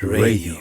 Radio.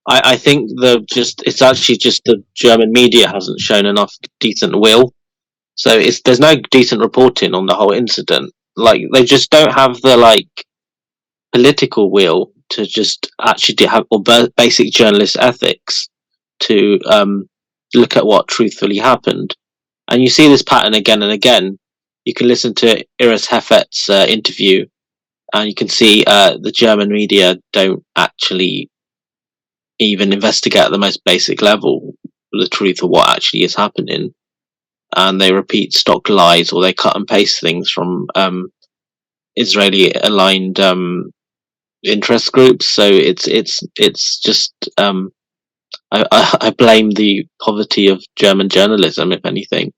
I think it's actually just the German media hasn't shown enough decent will. So there's no decent reporting on the whole incident. Like they just don't have the political will to just actually have or basic journalist ethics to look at what truthfully happened. And you see this pattern again and again. You can listen to Iris Heffet's interview, and you can see the German media don't actually even investigate at the most basic level the truth of what actually is happening, and they repeat stock lies or they cut and paste things from Israeli aligned interest groups. So it's just I blame the poverty of German journalism, if anything.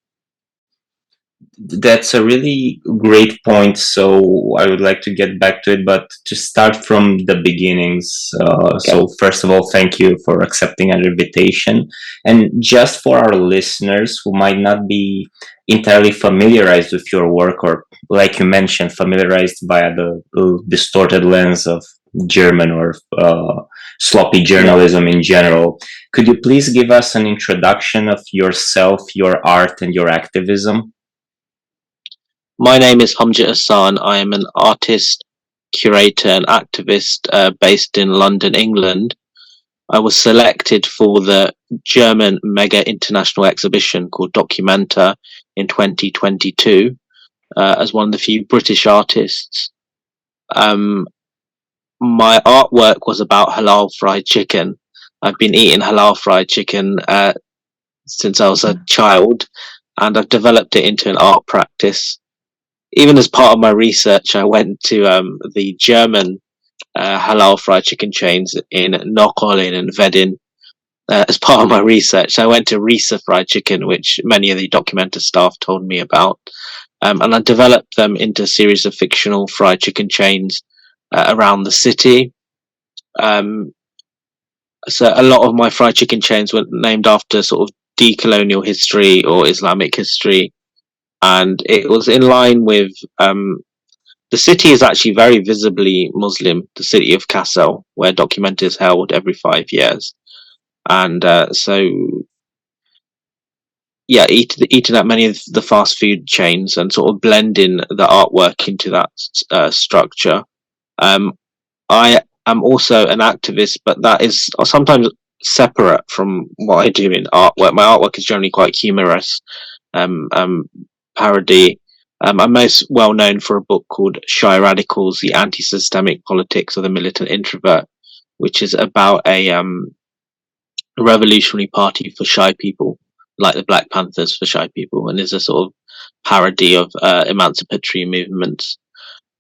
That's a really great point. So I would like to get back to it, but to start from the beginnings. Okay. So first of all, thank you for accepting our invitation. And just for our listeners who might not be entirely familiarized with your work, or like you mentioned, familiarized via the distorted lens of German or sloppy journalism in general, could you please give us an introduction of yourself, your art, and your activism? My name is Hamja Ahsan. I am an artist, curator, and activist based in London, England. I was selected for the German mega international exhibition called Documenta in 2022 as one of the few British artists. My artwork was about halal fried chicken. I've been eating halal fried chicken since I was a child, and I've developed it into an art practice. Even as part of my research, I went to the German halal fried chicken chains in Nocholin and Wedding. As part of my research, I went to Risa Fried Chicken, which many of the Documenta staff told me about. And I developed them into a series of fictional fried chicken chains around the city. So a lot of my fried chicken chains were named after sort of decolonial history or Islamic history. And it was in line with the city is actually very visibly Muslim, the city of Kassel, where Documenta is held every 5 years. And eating at many of the fast food chains and sort of blending the artwork into that structure. I am also an activist, but that is sometimes separate from what I do in artwork. My artwork is generally quite humorous. Parody. I'm most well known for a book called Shy Radicals, The Anti-Systemic Politics of the Militant Introvert, which is about a revolutionary party for shy people, like the Black Panthers for shy people, and is a sort of parody of emancipatory movements.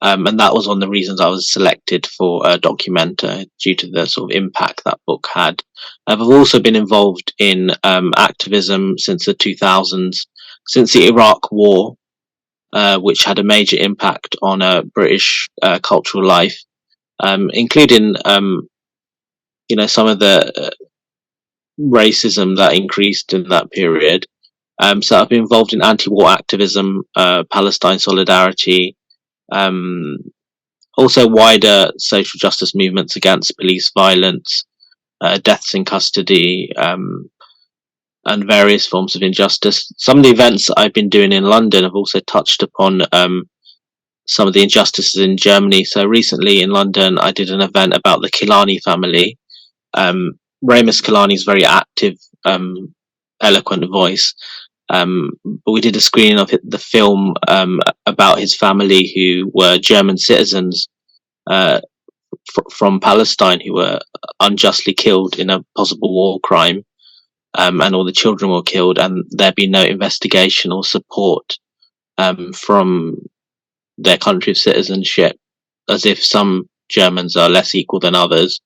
And that was one of the reasons I was selected for Documenta, due to the sort of impact that book had. I've also been involved in activism since the 2000s, since the Iraq War, which had a major impact on British cultural life, including some of the racism that increased in that period. So I've been involved in anti-war activism, Palestine solidarity, also wider social justice movements against police violence, deaths in custody, and various forms of injustice. Some of the events that I've been doing in London have also touched upon some of the injustices in Germany. So recently in London, I did an event about the Kilani family. Ramus Kilani's very active, eloquent voice. But we did a screening of the film about his family, who were German citizens from Palestine, who were unjustly killed in a possible war crime. And all the children were killed, and there'd been no investigation or support from their country of citizenship, as if some Germans are less equal than others.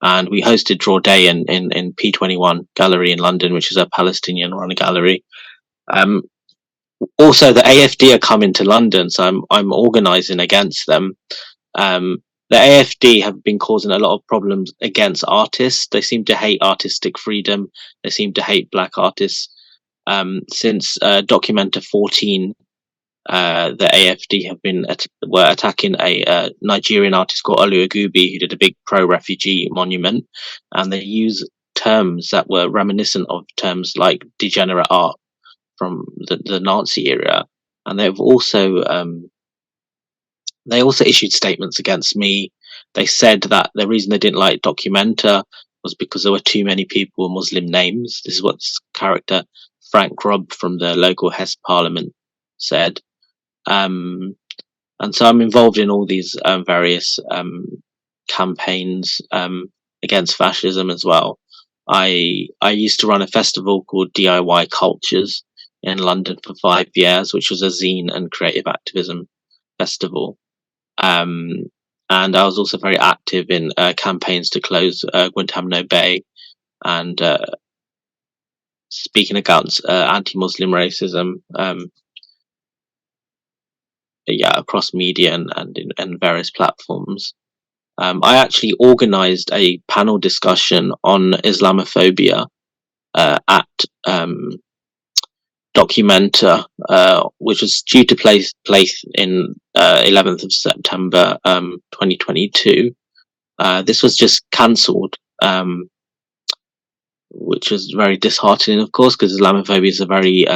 and we hosted Draw Day in P21 Gallery in London, which is a Palestinian-run gallery. Also, the AFD are coming to London, so I'm organising against them. The AFD have been causing a lot of problems against artists. They seem to hate artistic freedom. They seem to hate black artists. Since Documenta 14, the AFD have been were attacking a Nigerian artist called Oluwagubi, who did a big pro-refugee monument, and they use terms that were reminiscent of terms like degenerate art from the Nazi era, and they also issued statements against me. They said that the reason they didn't like Documenta was because there were too many people with Muslim names. This is what this character Frank Grubb from the local Hesse Parliament said. And so I'm involved in all these various campaigns against fascism as well. I used to run a festival called DIY Cultures in London for 5 years, which was a zine and creative activism festival. And I was also very active in campaigns to close Guantanamo Bay and speaking against anti-Muslim racism. Across media and various platforms. I actually organised a panel discussion on Islamophobia at Documenta, which was due to place in 11th of September 2022. This was just cancelled, which was very disheartening, of course, because Islamophobia is a very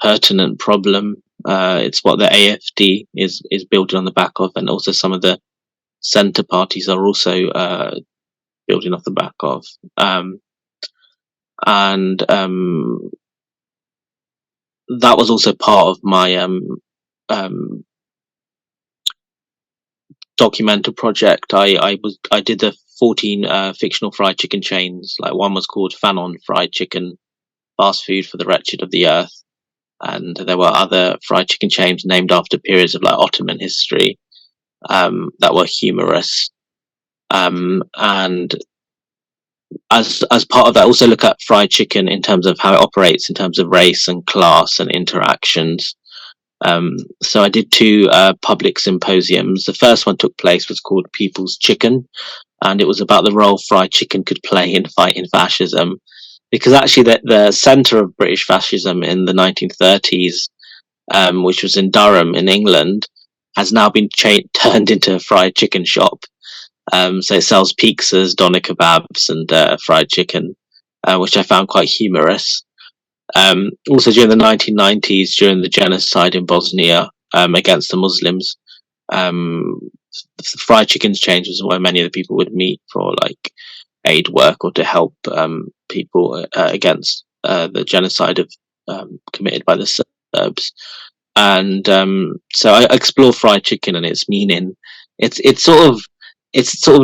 pertinent problem. It's what the AFD is building on the back of, and also some of the centre parties are also building off the back of. That was also part of my Documenta project. I did the 14 fictional fried chicken chains. Like, one was called Fanon Fried Chicken, fast food for the wretched of the earth. And there were other fried chicken chains named after periods of like Ottoman history that were humorous. And as part of that, also look at fried chicken in terms of how it operates in terms of race and class and interactions. So I did 2 public symposiums. The first one took place was called People's Chicken, and it was about the role fried chicken could play in fighting fascism. Because actually the centre of British fascism in the 1930s, which was in Durham in England, has now been turned into a fried chicken shop. So it sells pizzas, doner kebabs and fried chicken, which I found quite humorous. Also during the 1990s, during the genocide in Bosnia against the Muslims, fried chicken's change was where many of the people would meet for like aid work or to help people against the genocide committed by the Serbs. And so I explore fried chicken and its meaning. It's sort of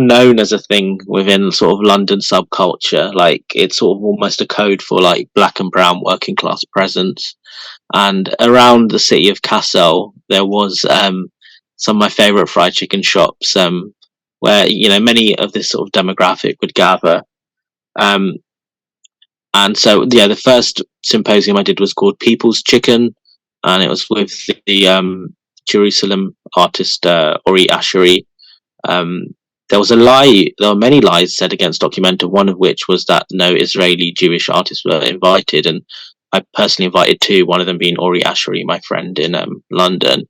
known as a thing within sort of London subculture. Like, it's sort of almost a code for like black and brown working class presence. And around the city of Kassel, there was some of my favourite fried chicken shops where, you know, many of this sort of demographic would gather. And so, yeah, the first symposium I did was called People's Chicken, and it was with the Jerusalem artist Ori Asheri. There were many lies said against Documenta, one of which was that no Israeli Jewish artists were invited, and I personally invited 2, one of them being Ori Asheri, my friend in London.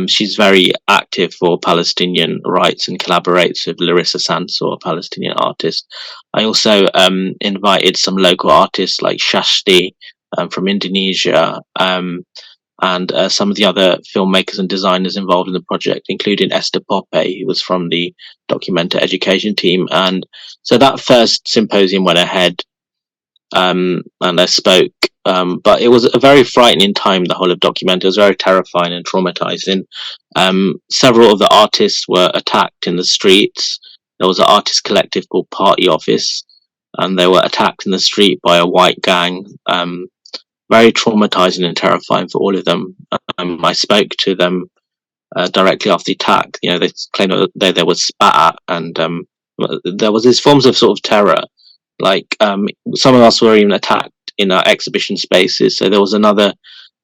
She's very active for Palestinian rights and collaborates with Larissa Sansor, a Palestinian artist. I also invited some local artists like Shashti from Indonesia, and some of the other filmmakers and designers involved in the project, including Esther Poppe, who was from the Documenta education team. And so that first symposium went ahead, and I spoke. But it was a very frightening time, the whole of Documenta. It was very terrifying and traumatizing. Several of the artists were attacked in the streets. There was an artist collective called Party Office, and they were attacked in the street by a white gang. Very traumatizing and terrifying for all of them. I spoke to them directly after the attack. You know, they claimed that they were spat at, and there was these forms of sort of terror. Like some of us were even attacked in our exhibition spaces. So there was another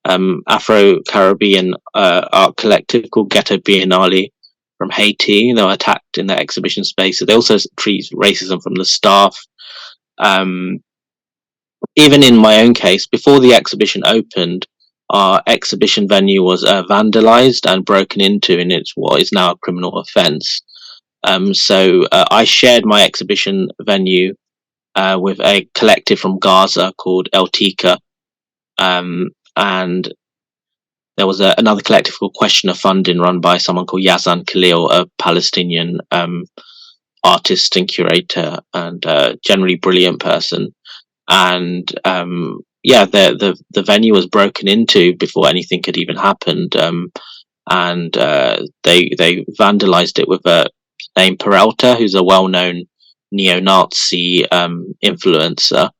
Afro-Caribbean art collective called Ghetto Biennale from Haiti. They were attacked in their exhibition spaces. They also treat racism from the staff. Even in my own case, before the exhibition opened, our exhibition venue was vandalized and broken into, and it's what is now a criminal offence. So I shared my exhibition venue with a collective from Gaza called El Tika, and there was another collective called Question of Funding run by someone called Yazan Khalil, a Palestinian artist and curator, and generally brilliant person. And the venue was broken into before anything had even happened, and they vandalized it with a name Peralta, who's a well-known neo-Nazi influencer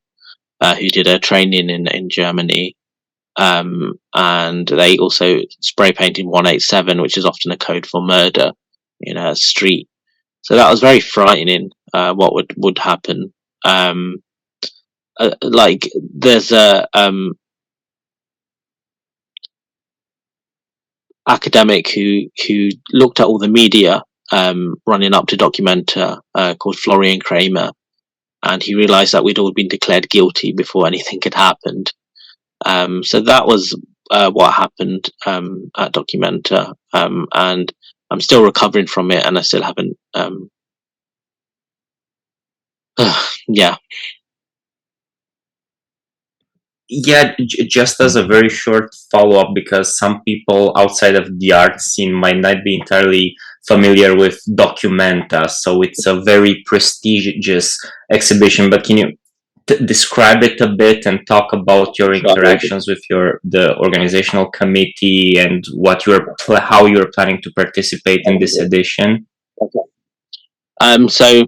who did a training in Germany. And they also spray painted 187, which is often a code for murder, in a street. So that was very frightening. What would happen? Like there's a academic who looked at all the media running up to Documenta, called Florian Kramer, and he realized that we'd all been declared guilty before anything had happened. So that was what happened at Documenta, and I'm still recovering from it, and I still haven't. Yeah. Yeah, just as a very short follow-up, because some people outside of the art scene might not be entirely familiar with Documenta, so it's a very prestigious exhibition, but can you describe it a bit and talk about your interactions with the organizational committee and how you're planning to participate in this edition? Okay. So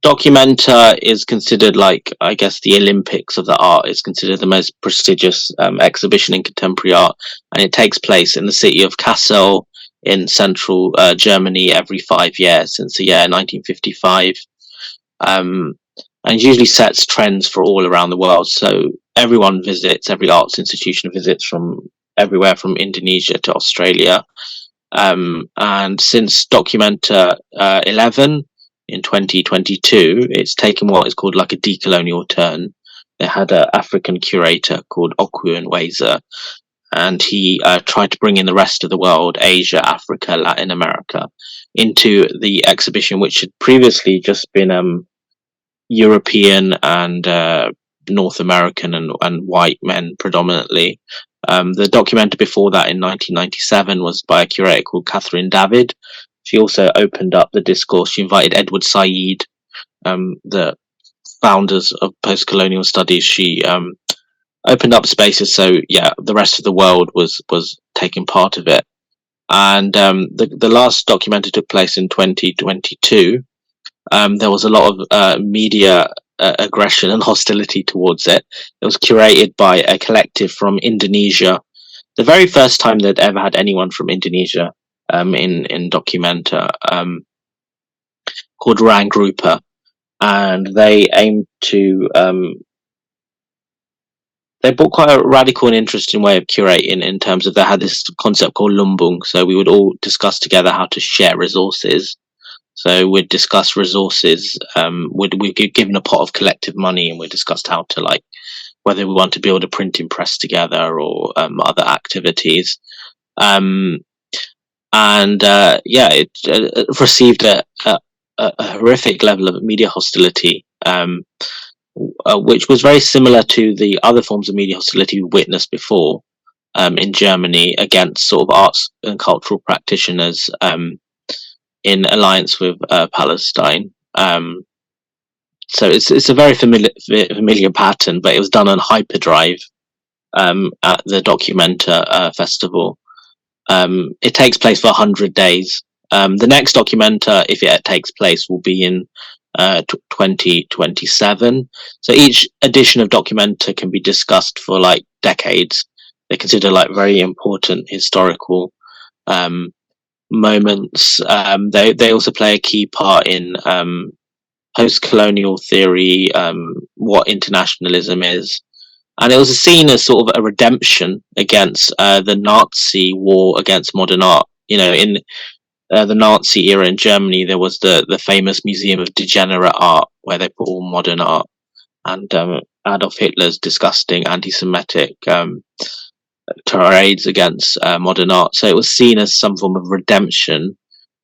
Documenta is considered, like, I guess, the Olympics of the art. It's considered the most prestigious exhibition in contemporary art, and it takes place in the city of Kassel in central Germany every 5 years since the year 1955. And usually sets trends for all around the world. So everyone visits, every arts institution visits from everywhere from Indonesia to Australia. And since Documenta 11 in 2022, it's taken what is called like a decolonial turn. They had an African curator called Okwu Nweza, and he tried to bring in the rest of the world, Asia, Africa, Latin America, into the exhibition, which had previously just been European and North American and white men predominantly. The Documenta before that in 1997 was by a curator called Catherine David. She also opened up the discourse. She invited Edward Said, the founders of post-colonial studies. She opened up spaces, so yeah, the rest of the world was taking part of it. And the last Documenta took place in 2022. There was a lot of media aggression and hostility towards it. It was curated by a collective from Indonesia. The very first time they'd ever had anyone from Indonesia in Documenta, called Rang Grupa, and they aimed to. They brought quite a radical and interesting way of curating, in terms of they had this concept called lumbung. So we would all discuss together how to share resources. So we'd discuss resources. We'd get given a pot of collective money, and we discussed how to, like, whether we want to build a printing press together or other activities. It received a horrific level of media hostility, which was very similar to the other forms of media hostility we witnessed before in Germany against sort of arts and cultural practitioners in alliance with Palestine. So it's a very familiar pattern, but it was done on hyperdrive at the Documenta festival. It takes place for 100 days. The next Documenta, if it takes place, will be in 2027. So each edition of Documenta can be discussed for like decades. They consider like very important historical moments. They also play a key part in post-colonial theory, what internationalism is, and it was seen as sort of a redemption against the Nazi war against modern art. In the Nazi era in Germany, there was the famous Museum of Degenerate Art, where they put all modern art, and Adolf Hitler's disgusting anti-Semitic tirades against modern art. So it was seen as some form of redemption.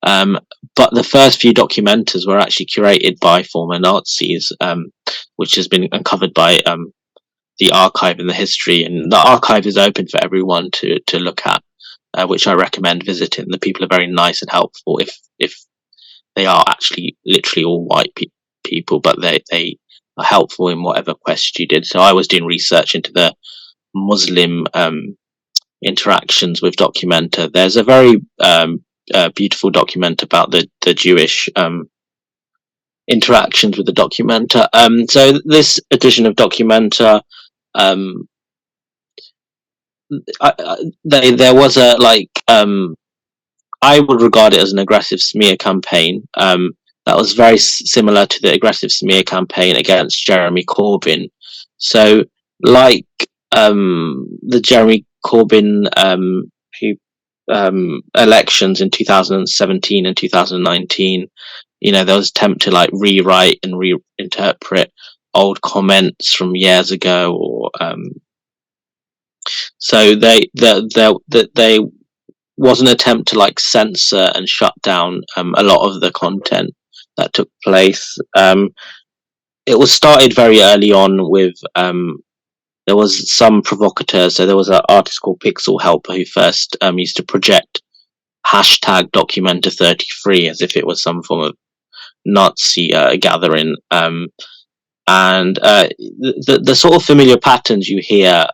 But the first few documentas were actually curated by former Nazis, which has been uncovered by the archive and the history. And the archive is open for everyone to look at, which I recommend visiting. The people are very nice and helpful if they are actually literally all white people, but they are helpful in whatever quest you did. So I was doing research into the Muslim interactions with Documenta. There's a very beautiful document about the Jewish interactions with the Documenta. So this edition of Documenta, there was a I would regard it as an aggressive smear campaign that was very similar to the aggressive smear campaign against Jeremy Corbyn. So like the Jeremy Corbyn elections in 2017 and 2019, there was an attempt to rewrite and reinterpret old comments from years ago, or so they was an attempt to censor and shut down a lot of the content that took place. It was started very early on with there was some provocateurs. So there was an artist called Pixel Helper who first used to project hashtag Documenta33 as if it was some form of Nazi gathering. And the sort of familiar patterns you hear,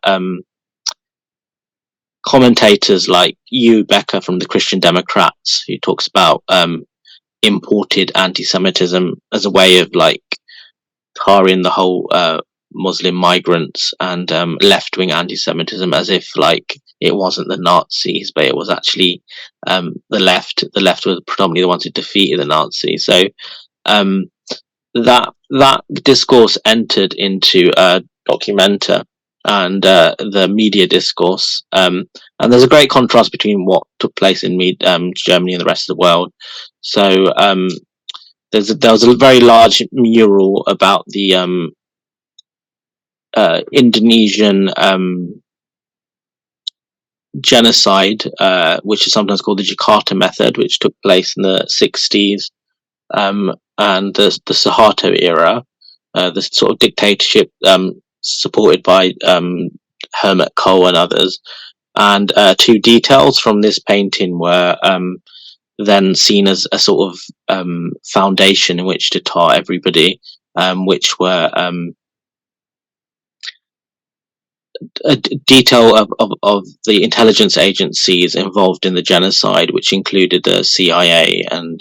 commentators like Hugh Becker from the Christian Democrats, who talks about imported anti-Semitism as a way of tarring the whole Muslim migrants, and left-wing anti-Semitism as if it wasn't the Nazis, but it was actually the left. The left was predominantly the ones who defeated the Nazis. So that discourse entered into Documenta and the media discourse, and there's a great contrast between what took place in Germany and the rest of the world. So there was a very large mural about the Indonesian genocide, which is sometimes called the Jakarta method, which took place in the 60s, and the Suharto era, the sort of dictatorship supported by Herman Kohl and others. And two details from this painting were then seen as a sort of foundation in which to tar everybody, which were a detail of the intelligence agencies involved in the genocide, which included the CIA and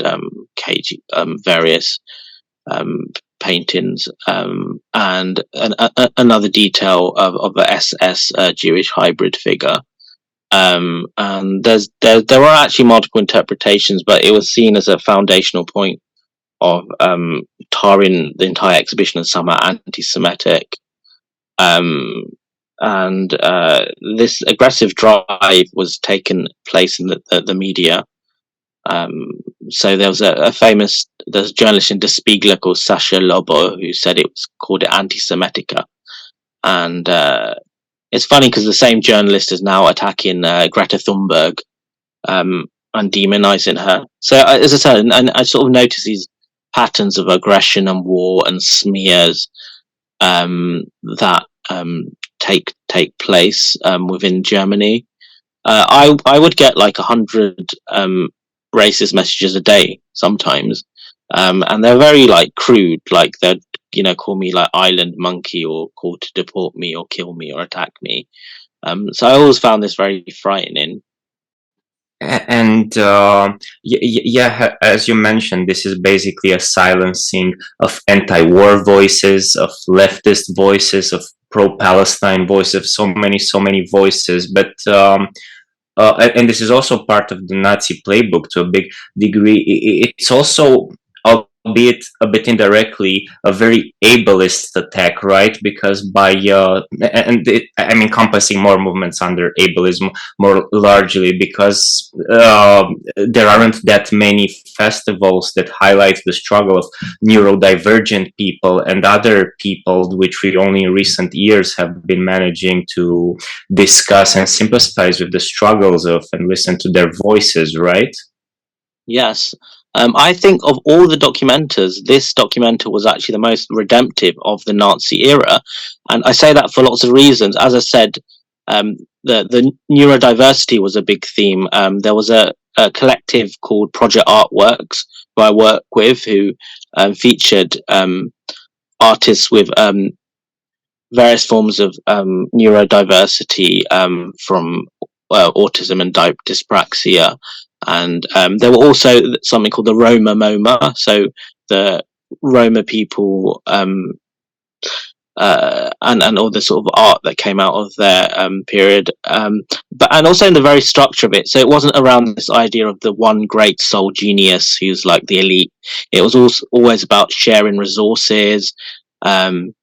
KG, various paintings, and another detail of the SS Jewish hybrid figure. And there were actually multiple interpretations, but it was seen as a foundational point of tarring the entire exhibition as somehow anti-Semitic. And this aggressive drive was taken place in the media. So there was there's a journalist in Der Spiegel called Sasha Lobo who said it was called it anti-Semitica. And it's funny because the same journalist is now attacking Greta Thunberg and demonizing her. So as I said, and I sort of notice these patterns of aggression and war and smears that take place within Germany. I would get 100 racist messages a day sometimes, and they're very crude. They'd call me island monkey, or call to deport me or kill me or attack me. So I always found this very frightening. And yeah, as you mentioned, this is basically a silencing of anti-war voices, of leftist voices, of pro-Palestine voices, so many voices. But and this is also part of the Nazi playbook to a big degree. It's also, albeit a bit indirectly, a very ableist attack, right? Because by I'm encompassing more movements under ableism more largely, because there aren't that many festivals that highlight the struggle of neurodivergent people and other people, which we only in recent years have been managing to discuss and sympathize with the struggles of and listen to their voices, right? Yes. I think of all the documenters, this documenta was actually the most redemptive of the Nazi era. And I say that for lots of reasons. As I said, the neurodiversity was a big theme. There was a collective called Project Artworks, who I work with, who featured artists with various forms of neurodiversity, from autism and dyspraxia. And there were also something called the Roma MoMA, so the Roma people, and all the sort of art that came out of their period, but and also in the very structure of it. So it wasn't around this idea of the one great soul genius who's like the elite. It was also always about sharing resources, and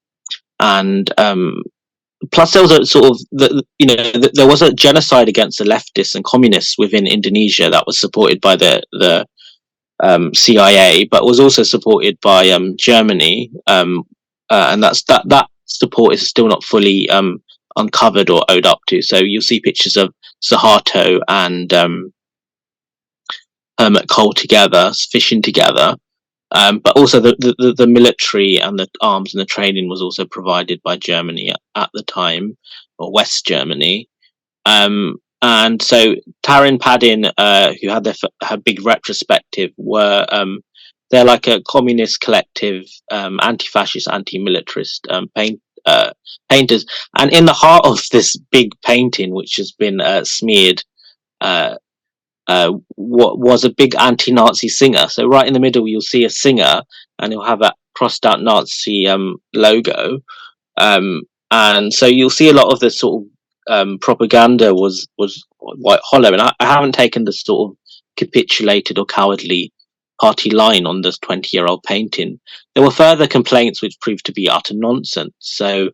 plus there was a sort of there was a genocide against the leftists and communists within Indonesia that was supported by the CIA, but was also supported by Germany, and that support is still not fully uncovered or owed up to. So you'll see pictures of Suharto and Hermit Cole together, fishing together. But also the military and the arms and the training was also provided by Germany at the time, or West Germany. And so Tarin Padin, who had her big retrospective, were they're like a communist collective, anti-fascist, anti-militarist painters. And in the heart of this big painting, which has been smeared, what was a big anti-Nazi singer. So right in the middle, you'll see a singer, and he'll have a crossed-out Nazi logo. And so you'll see a lot of the sort of propaganda was quite hollow. And I haven't taken the sort of capitulated or cowardly party line on this 20-year-old painting. There were further complaints which proved to be utter nonsense. So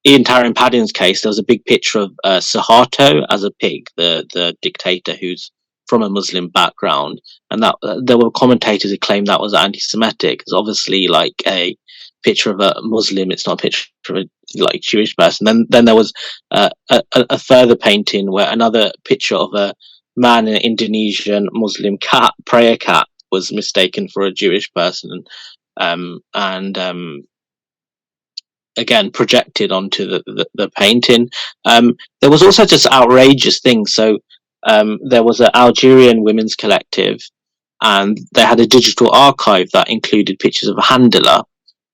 in Tarin Padin's case, there was a big picture of Suharto as a pig, the dictator who's from a Muslim background, and that there were commentators who claimed that was anti-Semitic. It's obviously like a picture of a Muslim; it's not a picture of a like Jewish person. Then there was a further painting where another picture of a man in an Indonesian Muslim cat, prayer cat, was mistaken for a Jewish person, and again projected onto the painting. There was also just outrageous things. So there was an Algerian women's collective, and they had a digital archive that included pictures of a handler.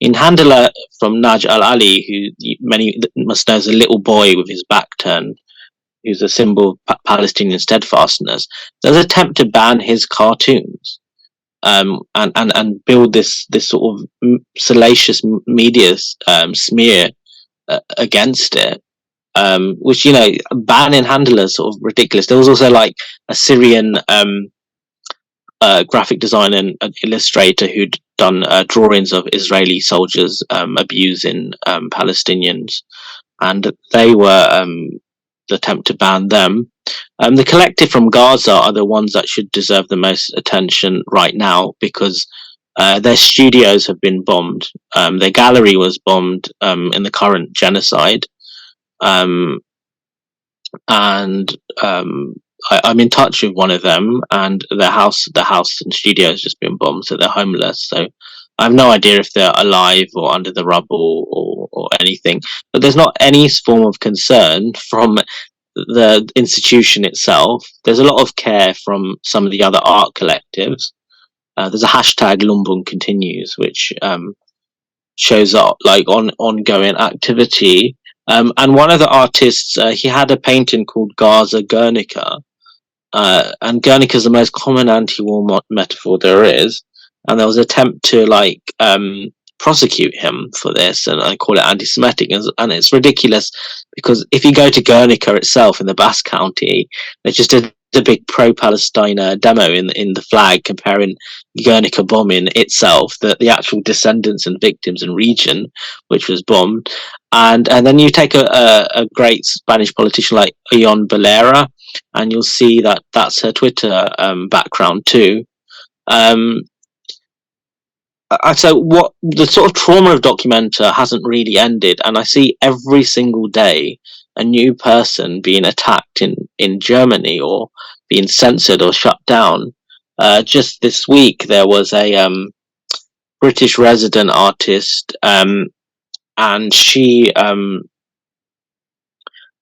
In Handler from Naj Al Ali, who many must know as a little boy with his back turned, who's a symbol of Palestinian steadfastness, there's an attempt to ban his cartoons. And build this sort of salacious media smear against it, which banning handlers sort of ridiculous. There was also like a Syrian graphic designer and illustrator who'd done drawings of Israeli soldiers abusing Palestinians, and they were the attempt to ban them. The collective from Gaza are the ones that should deserve the most attention right now, because their studios have been bombed. Their gallery was bombed in the current genocide. And I'm in touch with one of them, and the house and studio has just been bombed, so they're homeless. So I have no idea if they're alive or under the rubble or anything. But there's not any form of concern from the institution itself. There's a lot of care from some of the other art collectives. There's a hashtag Lumbung continues, which shows up like ongoing activity. And one of the artists, he had a painting called Gaza Guernica, and Guernica is the most common anti-war metaphor there is. And there was an attempt to prosecute him for this, and I call it anti-Semitic, and it's ridiculous because if you go to Guernica itself in the Basque County, they just did a big pro-Palestine demo in the flag comparing Guernica bombing itself, the actual descendants and victims and region which was bombed, and then you take a great Spanish politician like Ion Valera, and you'll see that that's her Twitter background too. So what the sort of trauma of Documenta hasn't really ended, and I see every single day a new person being attacked in Germany or being censored or shut down. Just this week there was a British resident artist, and she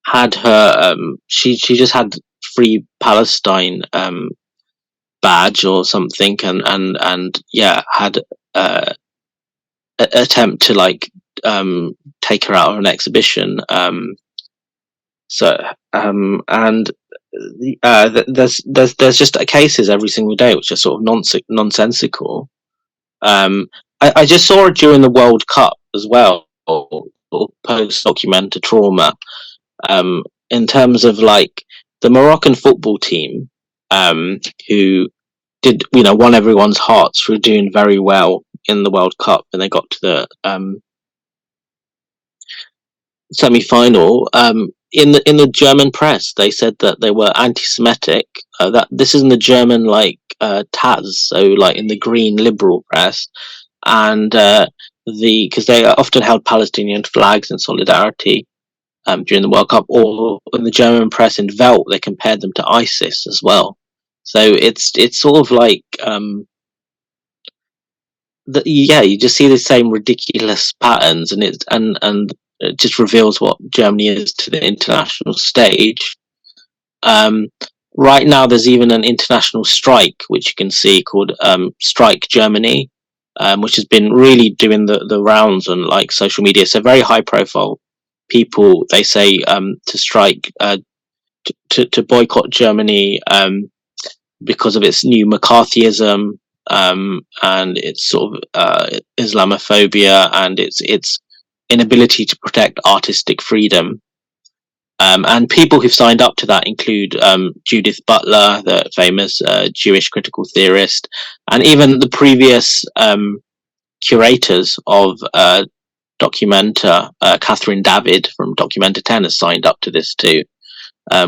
had her she just had Free Palestine badge or something, and yeah, had attempt to like take her out of an exhibition. There's just cases every single day which are sort of nonsensical. I just saw it during the World Cup as well, or post Documenta trauma. In terms of like the Moroccan football team, who did, won everyone's hearts for doing very well in the World Cup, and they got to the semi-final. In the German press, they said that they were anti-Semitic. That this is in the German Taz, so like in the Green liberal press, and because they often held Palestinian flags in solidarity during the World Cup, or in the German press in Welt, they compared them to ISIS as well. So it's sort of like you just see the same ridiculous patterns, and it just reveals what Germany is to the international stage. Right now, there's even an international strike which you can see called Strike Germany, which has been really doing the rounds on like social media. So very high profile people, they say, to strike, to boycott Germany because of its new McCarthyism, and its sort of Islamophobia, and its inability to protect artistic freedom. And people who've signed up to that include Judith Butler, the famous Jewish critical theorist, and even the previous curators of Documenta, Catherine David from Documenta 10 has signed up to this too,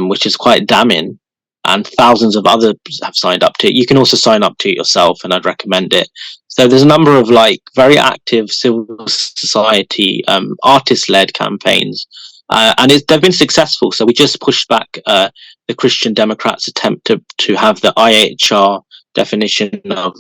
which is quite damning. And thousands of others have signed up to it. You can also sign up to it yourself, and I'd recommend it. So there's a number of like very active civil society, artist-led campaigns, and they've been successful. So we just pushed back the Christian Democrats' attempt to have the IHR definition of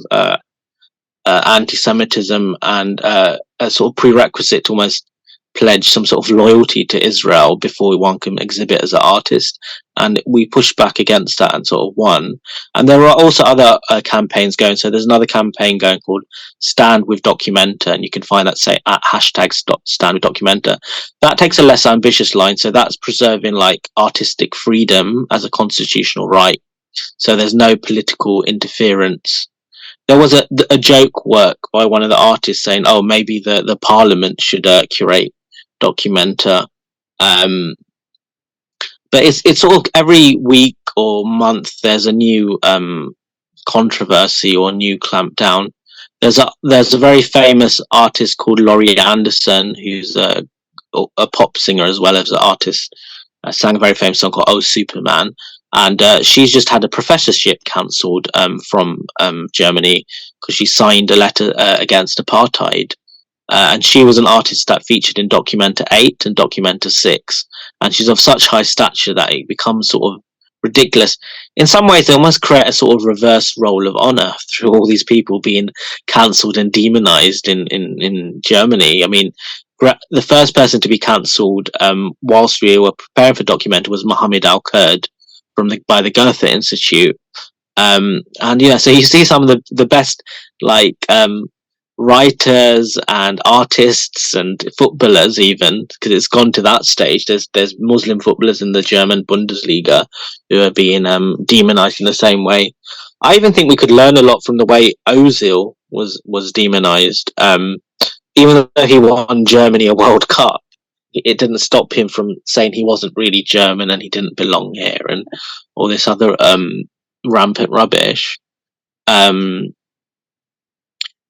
anti-Semitism and a sort of prerequisite to almost pledge some sort of loyalty to Israel before one can exhibit as an artist, and we pushed back against that and sort of won. And there are also other campaigns going. So there's another campaign going called Stand with Documenta, and you can find that, say, at hashtag Stand with Documenta. That takes a less ambitious line, so that's preserving like artistic freedom as a constitutional right. So there's no political interference. There was a joke work by one of the artists saying, "Oh, maybe the parliament should curate Documenta," but it's sort of every week or month there's a new controversy or new clampdown. There's a very famous artist called Laurie Anderson, who's a pop singer as well as an artist. Sang a very famous song called "Oh Superman." And she's just had a professorship cancelled from Germany because she signed a letter against apartheid. And she was an artist that featured in Documenta 8 and Documenta 6. And she's of such high stature that it becomes sort of ridiculous. In some ways, they almost create a sort of reverse role of honor through all these people being cancelled and demonized in Germany. I mean, the first person to be cancelled whilst we were preparing for Documenta was Mohammed Al-Kurd by the Goethe Institute, and so you see some of the best writers and artists and footballers, even because it's gone to that stage. There's Muslim footballers in the German Bundesliga who are being demonized in the same way. I even think we could learn a lot from the way Ozil was demonized. even though he won Germany a World Cup, it didn't stop him from saying he wasn't really German and he didn't belong here and all this other rampant rubbish. Um,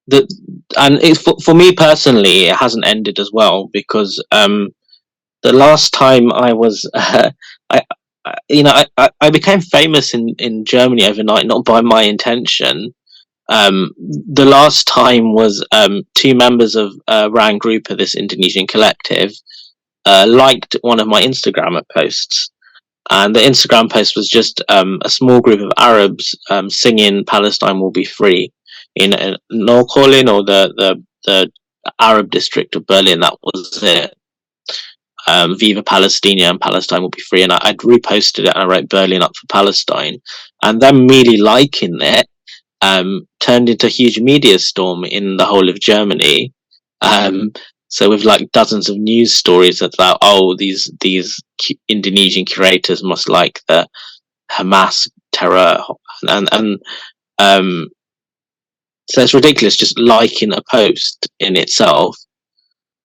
that and it, for me personally, it hasn't ended as well, because the last time I was, I became famous in Germany overnight, not by my intention. The last time was two members of Rang Grupa, this Indonesian collective, liked one of my Instagram posts. And the Instagram post was just a small group of Arabs singing "Palestine will be free" in Neukölln, or the Arab district of Berlin. That was it. Viva Palestina, Palestine will be free. And I'd reposted it and I wrote Berlin up for Palestine. And them merely liking it turned into a huge media storm in the whole of Germany. So with like dozens of news stories about, oh, these Indonesian curators must like the Hamas terror, and so it's ridiculous just liking a post in itself.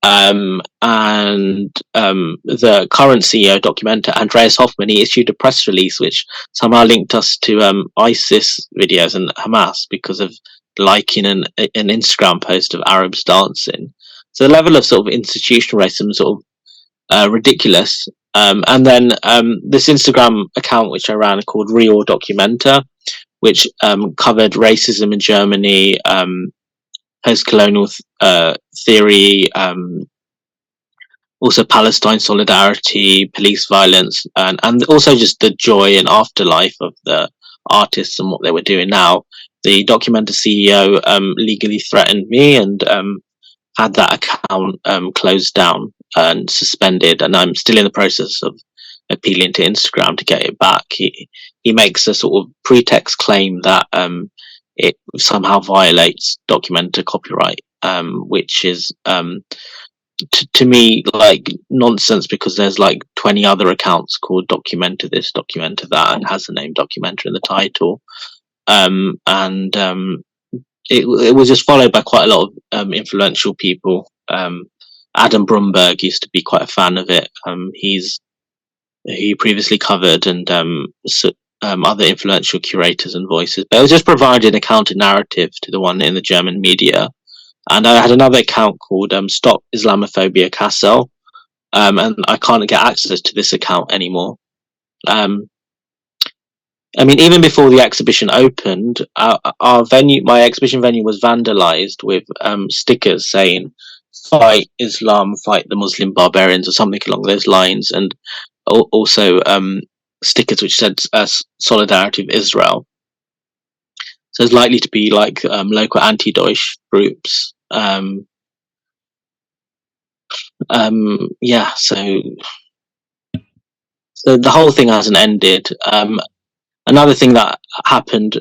And the current CEO, Documenta, Andreas Hoffman, he issued a press release which somehow linked us to ISIS videos and Hamas because of liking an Instagram post of Arabs dancing. So the level of sort of institutional racism is sort of ridiculous. And then this Instagram account which I ran called Real Documenta, which covered racism in Germany, post-colonial theory, also Palestine solidarity, police violence, and also just the joy and afterlife of the artists and what they were doing now. The Documenta CEO legally threatened me and had that account closed down and suspended, and I'm still in the process of appealing to Instagram to get it back. He makes a sort of pretext claim that it somehow violates Documenta copyright, which is to me like nonsense, because there's like 20 other accounts called Documenta this, Documenta that, and has the name Documenta in the title. It was just followed by quite a lot of influential people. Adam Brumberg used to be quite a fan of it. He previously covered, and other influential curators and voices. But it was just providing a counter narrative to the one in the German media. And I had another account called Stop Islamophobia Kassel, and I can't get access to this account anymore. I mean, even before the exhibition opened, my exhibition venue was vandalized with stickers saying "Fight Islam, fight the Muslim barbarians" or something along those lines, and also stickers which said "Solidarity with Israel." So it's likely to be like local anti-Deutsch groups. Yeah, so the whole thing hasn't ended. Another thing that happened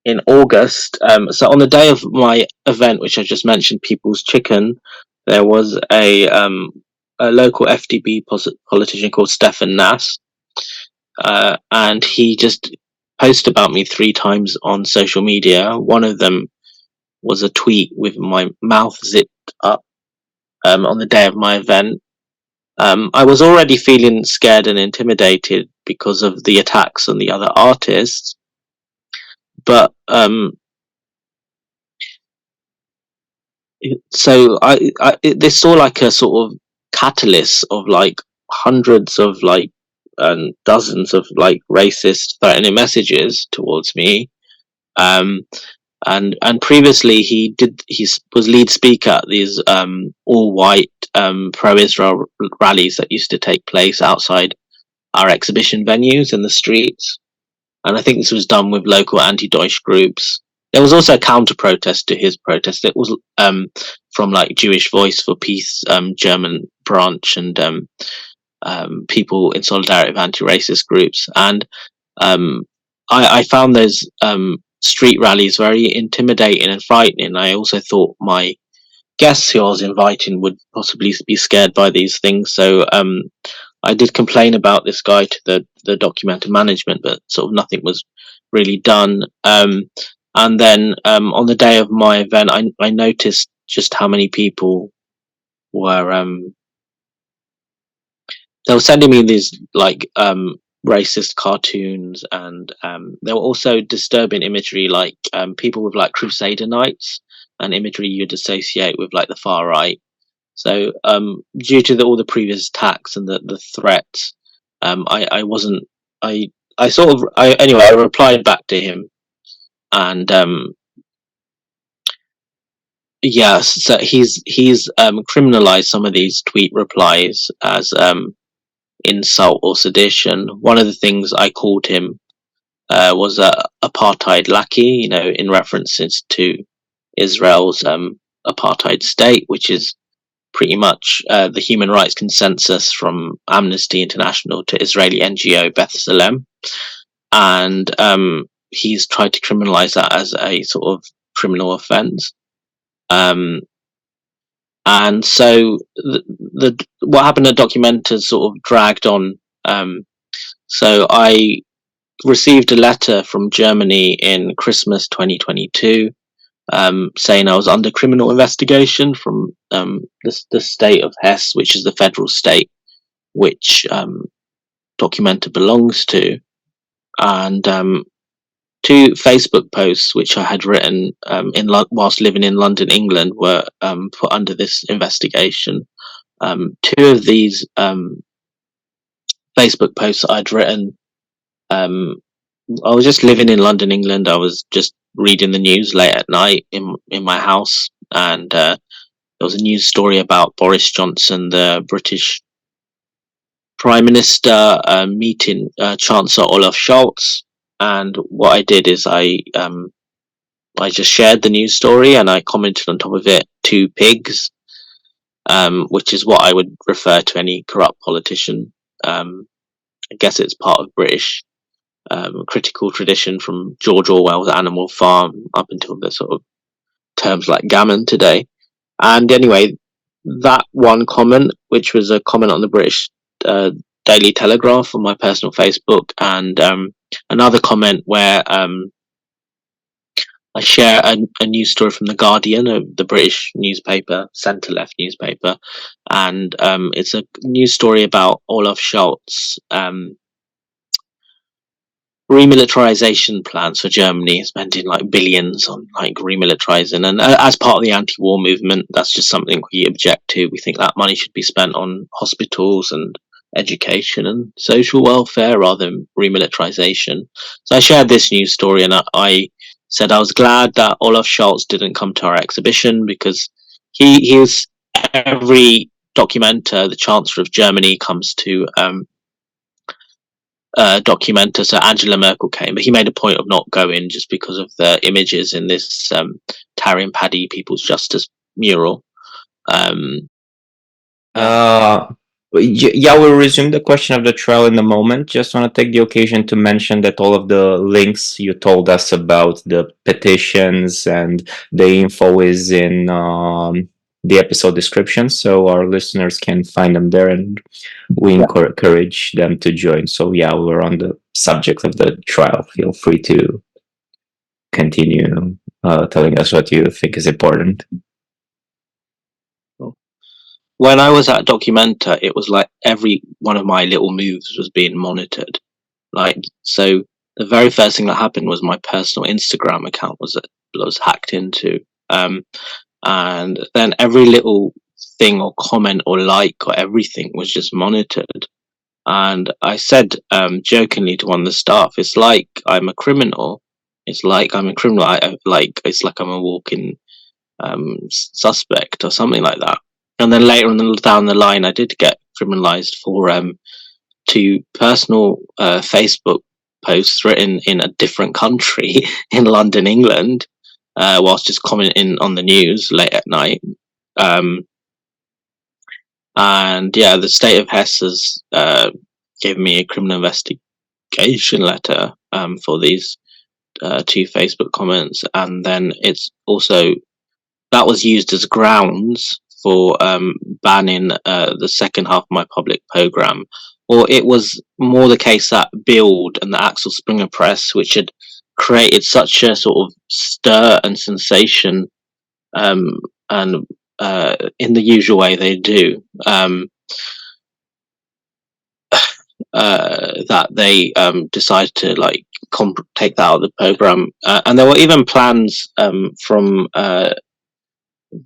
in August, so on the day of my event, which I just mentioned, People's Chicken, there was a local FDP politician called Stefan Nass, and he just posted about me 3 times on social media. One of them was a tweet with my mouth zipped up on the day of my event. I was already feeling scared and intimidated because of the attacks on the other artists, but so this saw like a sort of catalyst of like hundreds of like dozens of like racist threatening messages towards me. And previously he was lead speaker at these all white pro-Israel rallies that used to take place outside our exhibition venues in the streets, and I think this was done with local anti-Deutsch groups. There was also a counter protest to his protest. It was from like Jewish Voice for Peace German branch, and people in solidarity with anti-racist groups, and I found those street rallies very intimidating and frightening. I also thought my guests who I was inviting would possibly be scared by these things, so I did complain about this guy to the Documenta management, but sort of nothing was really done. And then on the day of my event, I noticed just how many people were they were sending me these like racist cartoons, and there were also disturbing imagery, like people with like Crusader knights and imagery you'd associate with like the far right. So due to all the previous attacks and the threats, I wasn't I sort of anyway I replied back to him, and yeah, so he's criminalized some of these tweet replies as insult or sedition. One of the things I called him was a apartheid lackey, you know, in references to Israel's apartheid state, which is pretty much the human rights consensus from Amnesty International to Israeli NGO B'Tselem, and he's tried to criminalize that as a sort of criminal offense. And so the what happened at Documenta sort of dragged on. So I received a letter from Germany in Christmas 2022, saying I was under criminal investigation from the state of Hesse, which is the federal state which Documenta belongs to, and two Facebook posts which I had written whilst living in London, England, were put under this investigation. Two of these Facebook posts I'd written, I was just living in London, England. I was just reading the news late at night in my house, and there was a news story about Boris Johnson, the British Prime Minister, meeting Chancellor Olaf Scholz. And what I did is I just shared the news story, and I commented on top of it, "two pigs," which is what I would refer to any corrupt politician. I guess it's part of British critical tradition from George Orwell's Animal Farm up until the sort of terms like gammon today. And anyway, that one comment, which was a comment on the British Daily Telegraph on my personal Facebook, and another comment where I share a news story from The Guardian, the British newspaper, centre-left newspaper, and it's a news story about Olaf Scholz remilitarization plans for Germany, spending like billions on like remilitarizing, and as part of the anti-war movement, that's just something we object to. We think that money should be spent on hospitals and education and social welfare rather than remilitarization. So I shared this news story, and I said I was glad that Olaf Scholz didn't come to our exhibition, because he was every Documenta, the Chancellor of Germany, comes to Documenta. So Angela Merkel came, but he made a point of not going just because of the images in this Tarry and Paddy People's Justice mural. Yeah, we'll resume the question of the trial in a moment. Just want to take the occasion to mention that all of the links you told us about, the petitions and the info, is in the episode description, so our listeners can find them there, and we encourage them to join. So yeah, we're on the subject of the trial. Feel free to continue telling us what you think is important. When I was at Documenta, it was like every one of my little moves was being monitored. Like, so the very first thing that happened was my personal Instagram account was hacked into, and then every little thing or comment or like or everything was just monitored. And I said jokingly to one of the staff, "It's like I'm a criminal. It's like I'm a criminal. It's like I'm a walking suspect or something like that." And then later on down the line, I did get criminalized for two personal Facebook posts written in a different country in London, England, whilst just commenting on the news late at night. And yeah, the state of Hesse has given me a criminal investigation letter for these two Facebook comments, and then it's also that was used as grounds for banning the second half of my public program. Or it was more the case that Build and the Axel Springer press, which had created such a sort of stir and sensation and in the usual way they do, that they decided to like take that out of the program, and there were even plans from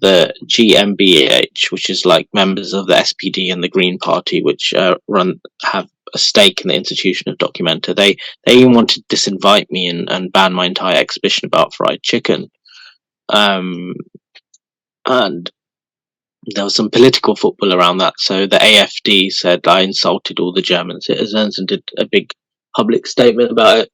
the GmbH, which is like members of the SPD and the Green Party, which have a stake in the institution of Documenta. They even wanted to disinvite me and ban my entire exhibition about fried chicken. And there was some political football around that. So the AfD said I insulted all the German citizens and did a big public statement about it.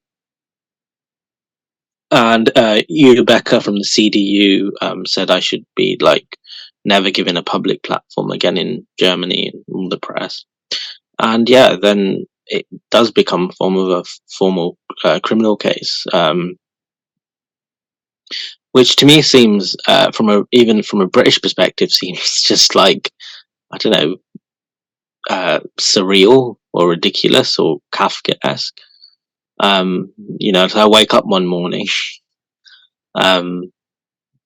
And Uwe Becker from the CDU said I should be like never given a public platform again in Germany and all the press. And yeah, then it does become a form of a formal criminal case, which to me seems, even from a British perspective, seems just like, I don't know, surreal or ridiculous or Kafkaesque. So I wake up one morning,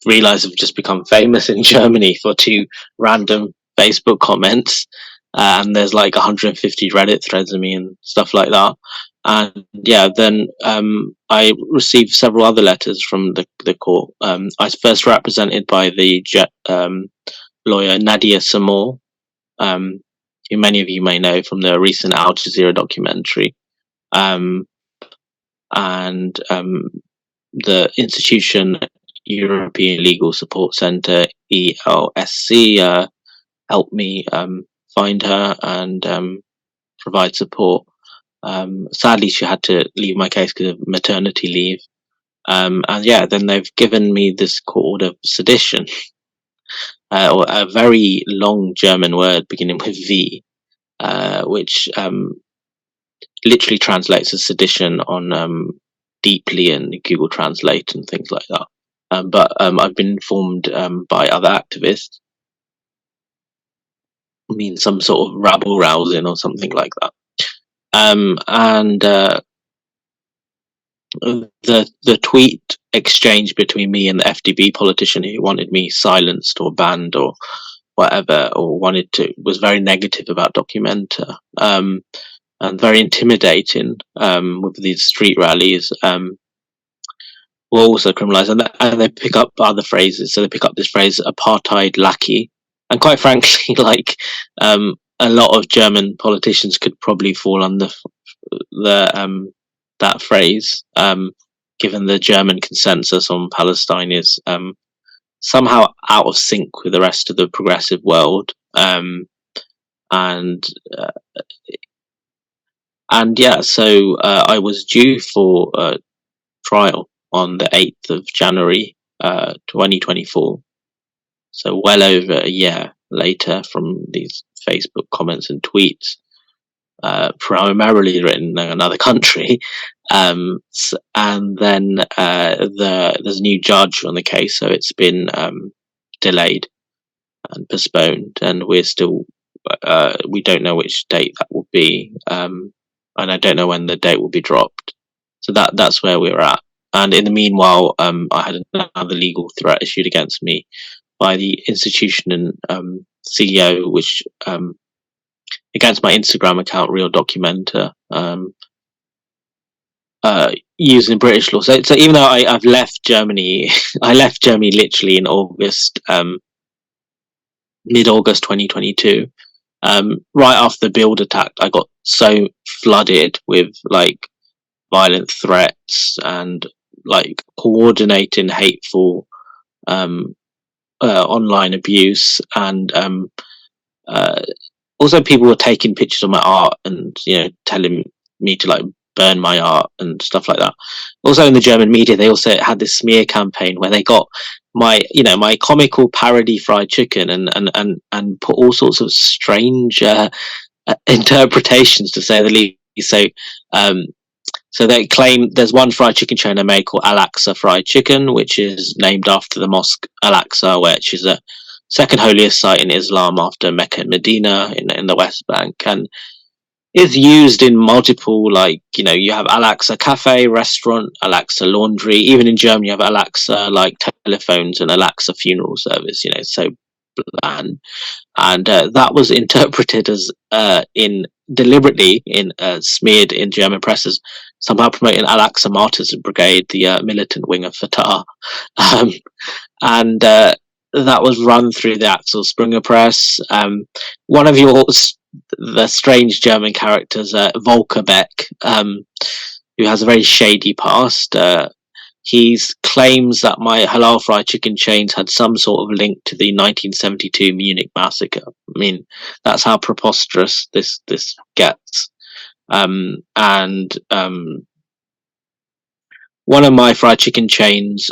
realize I've just become famous in Germany for 2 random Facebook comments, and there's like 150 Reddit threads of me and stuff like that. And yeah, then I received several other letters from the court. I was first represented by the lawyer Nadia Samor, who many of you may know from the recent Al Jazeera documentary, and the institution European Legal Support Centre, ELSC, helped me find her and provide support. Sadly, she had to leave my case because of maternity leave. And yeah, then they've given me this court order of sedition, or a very long German word beginning with V, which literally translates as sedition on deeply in Google Translate and things like that. But I've been informed by other activists, mean some sort of rabble rousing or something like that. And the tweet exchange between me and the FDP politician who wanted me silenced or banned or whatever, or was very negative about Documenta, and very intimidating with these street rallies. Were also criminalised, and they pick up other phrases. So they pick up this phrase "apartheid lackey," and quite frankly, like a lot of German politicians could probably fall under that phrase, given the German consensus on Palestine is somehow out of sync with the rest of the progressive world, and yeah, so I was due for trial on the 8th of January 2024, so well over a year later from these Facebook comments and tweets, primarily written in another country, and then there's a new judge on the case, so it's been delayed and postponed, and we're still we don't know which date that will be, and I don't know when the date will be dropped. So that's where we're at. And in the meanwhile, I had another legal threat issued against me by the institution and CEO, which against my Instagram account, Real Documenta, using British law. So even though I've left Germany, I left Germany literally in August, mid-August 2022. Right after the Build attack, I got so flooded with like violent threats and like coordinating hateful online abuse, and also people were taking pictures of my art and telling me to like burn my art and stuff like that. Also in the German media, they also had this smear campaign where they got my comical parody fried chicken and put all sorts of strange interpretations, to say the least. So they claim there's one fried chicken chain I make called Al-Aqsa Fried Chicken, which is named after the mosque Al-Aqsa, which is a second holiest site in Islam after Mecca and Medina in the West Bank. And is used in multiple, like, you have Al-Aqsa cafe, restaurant, Al-Aqsa laundry. Even in Germany, you have Al-Aqsa like telephones and Al-Aqsa funeral service. It's so bland. And that was interpreted as in deliberately in smeared in German presses, somehow promoting Al-Aqsa Martyrs Brigade, the militant wing of Fatah. Um, and that was run through the Axel Springer press. One of the strange German characters, Volker Beck, who has a very shady past. He claims that my Halal Fried Chicken chains had some sort of link to the 1972 Munich massacre. I mean, that's how preposterous this gets. And one of my fried chicken chains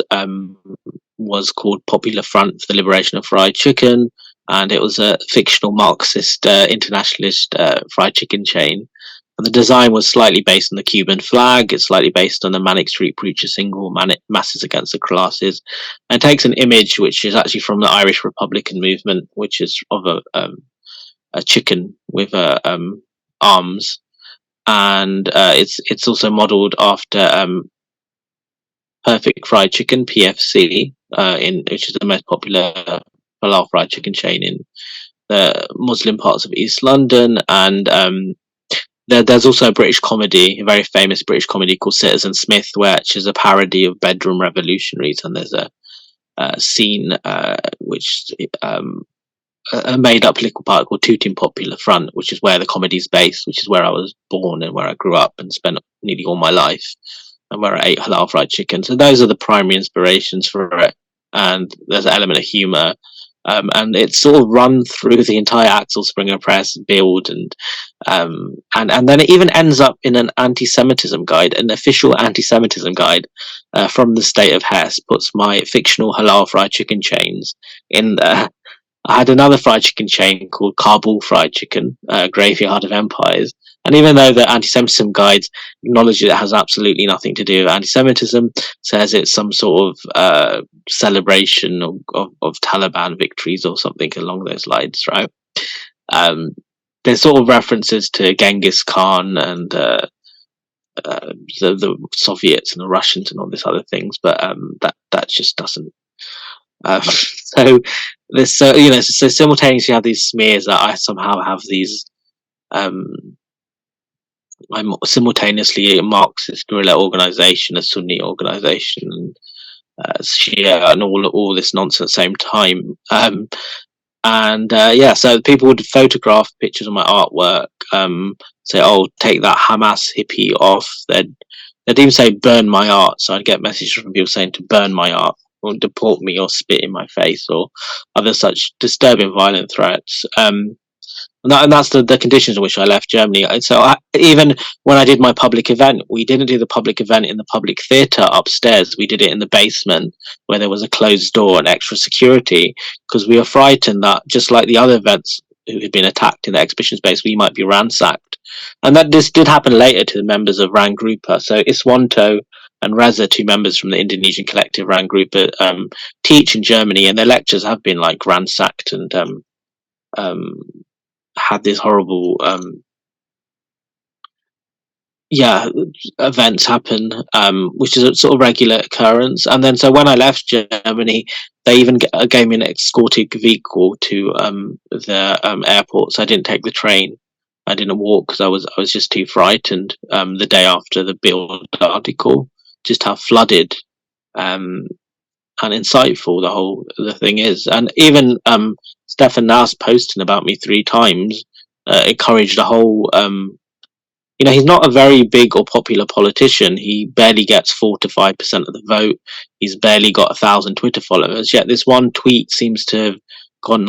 was called Popular Front for the Liberation of Fried Chicken, and it was a fictional Marxist internationalist fried chicken chain. And the design was slightly based on the Cuban flag. It's slightly based on the Manic Street Preacher single "Masses Against the Classes," and takes an image which is actually from the Irish Republican movement, which is of a chicken with arms, and it's also modelled after Perfect Fried Chicken (PFC), which is the most popular halal fried chicken chain in the Muslim parts of East London, and there's also a British comedy, a very famous British comedy called Citizen Smith, which is a parody of bedroom revolutionaries, and there's a scene which a made-up political party called Tooting Popular Front, which is where the comedy's based, which is where I was born and where I grew up and spent nearly all my life, and where I ate halal fried chicken. So those are the primary inspirations for it, and there's an element of humour. And it's sort of run through the entire Axel Springer press build, and then it even ends up in an anti-Semitism guide, an official anti-Semitism guide from the state of Hesse. Puts my fictional halal fried chicken chains in there. I had another fried chicken chain called Kabul Fried Chicken, Graveyard of Empires. And even though the anti-Semitism guides acknowledge it has absolutely nothing to do with anti-Semitism, says it's some sort of celebration of Taliban victories or something along those lines, right? There's sort of references to Genghis Khan and the Soviets and the Russians and all these other things, but that just doesn't. So there's so simultaneously you have these smears that I somehow have these. I'm simultaneously a Marxist guerrilla organization, a Sunni organization, and Shia, and all this nonsense at the same time. So people would photograph pictures of my artwork, say, "Oh, take that Hamas hippie off." They'd even say, "Burn my art." So I'd get messages from people saying to burn my art, or deport me, or spit in my face, or other such disturbing, violent threats. And that's the conditions in which I left Germany. And so even when I did my public event, we didn't do the public event in the public theatre upstairs. We did it in the basement where there was a closed door and extra security, because we were frightened that, just like the other events who had been attacked in the exhibition space, we might be ransacked. And that this did happen later to the members of Rangrupa. So Iswanto and Reza, two members from the Indonesian collective Rangrupa, teach in Germany, and their lectures have been like ransacked and had these horrible events happen, which is a sort of regular occurrence. And then so when I left Germany, they even gave me an escorted vehicle to the airport, so I didn't take the train. I didn't walk because I was just too frightened the day after the Bild article, just how flooded and insightful the thing is. And even Stefan Naus posting about me 3 times encouraged a whole. He's not a very big or popular politician. He barely gets 4 to 5% of the vote. He's barely got 1,000 Twitter followers. Yet this one tweet seems to have gone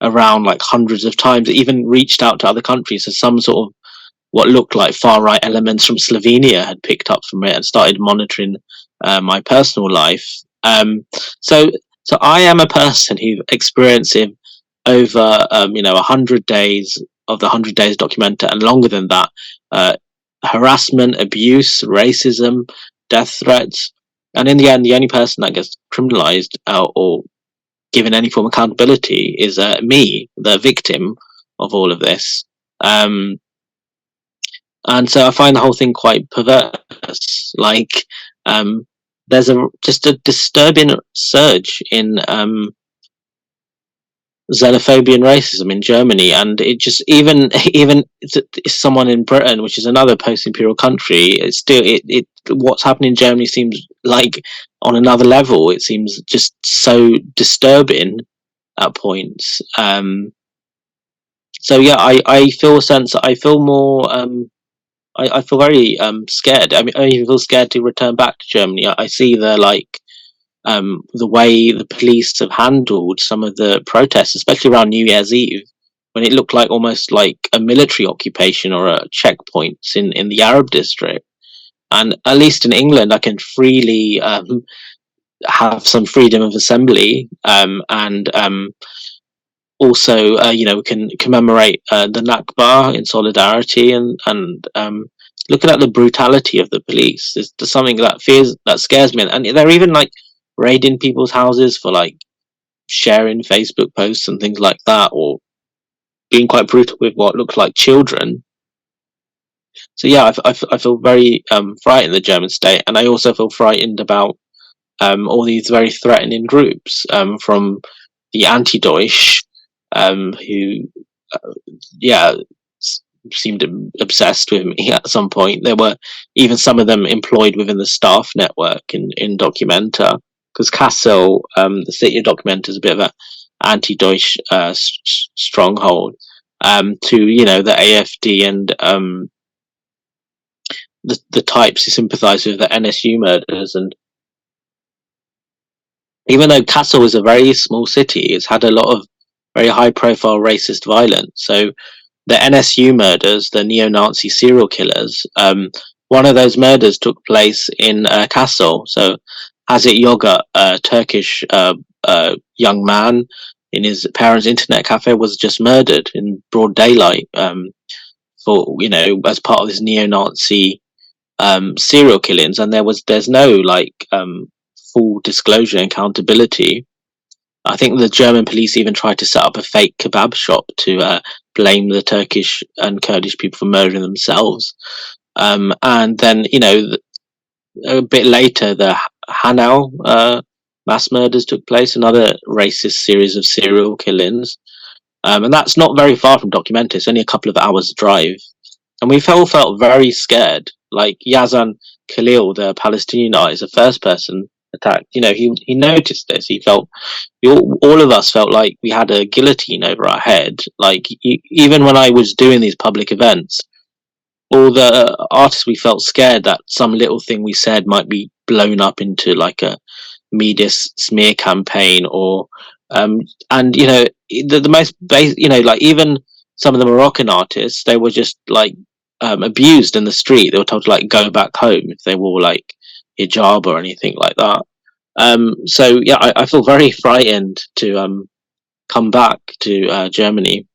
around hundreds of times. It even reached out to other countries. So some sort of what looked like far right elements from Slovenia had picked up from it and started monitoring my personal life. So I am a person who experiencing over 100 days of the 100 days Documenta, and longer than that, harassment, abuse, racism, death threats, and in the end, the only person that gets criminalized or given any form of accountability is me, the victim of all of this. and so I find the whole thing quite perverse. Like, there's just a disturbing surge in xenophobia and racism in Germany, and it just even someone in Britain, which is another post-imperial country, it's still it what's happening in Germany seems like on another level. It seems just so disturbing at points. So yeah, I feel a sense. I feel more. I feel very scared. I mean, I even feel scared to return back to Germany. I see the way the police have handled some of the protests, especially around New Year's Eve, when it looked like almost like a military occupation or a checkpoints in the Arab district. And at least in England, I can freely have some freedom of assembly, and also, we can commemorate the Nakba in solidarity, and looking at the brutality of the police is something that scares me. And they're even like raiding people's houses for like sharing Facebook posts and things like that, or being quite brutal with what looks like children. So yeah, I feel very frightened of the German state, and I also feel frightened about all these very threatening groups from the anti-Deutsch, who yeah seemed obsessed with me at some point. There were even some of them employed within the staff network in Documenta, because Kassel, the city of Documenta, is a bit of a anti-Deutsch stronghold. To the AfD and the types who sympathise with the NSU murders. And even though Kassel is a very small city, it's had a lot of very high-profile racist violence. So the NSU murders, the neo-Nazi serial killers, one of those murders took place in Kassel. So Hazit Yogurt, a Turkish young man in his parents' internet cafe, was just murdered in broad daylight for as part of this neo-Nazi serial killings. And there's no like full disclosure and accountability. I think the German police even tried to set up a fake kebab shop to blame the Turkish and Kurdish people for murdering themselves. And then, a bit later, the Hanau mass murders took place, another racist series of serial killings. And that's not very far from Documenta. It's only a couple of hours drive. And we all felt very scared. Like Yazan Khalil, the Palestinian guy, is a first person attack. He noticed this. He felt, all of us felt like we had a guillotine over our head. Like even when I was doing these public events, all the artists, we felt scared that some little thing we said might be blown up into like a media smear campaign, or and the most basic, like even some of the Moroccan artists, they were just like abused in the street. They were told to like go back home if they wore like hijab or anything like that. So yeah, I feel very frightened to come back to Germany.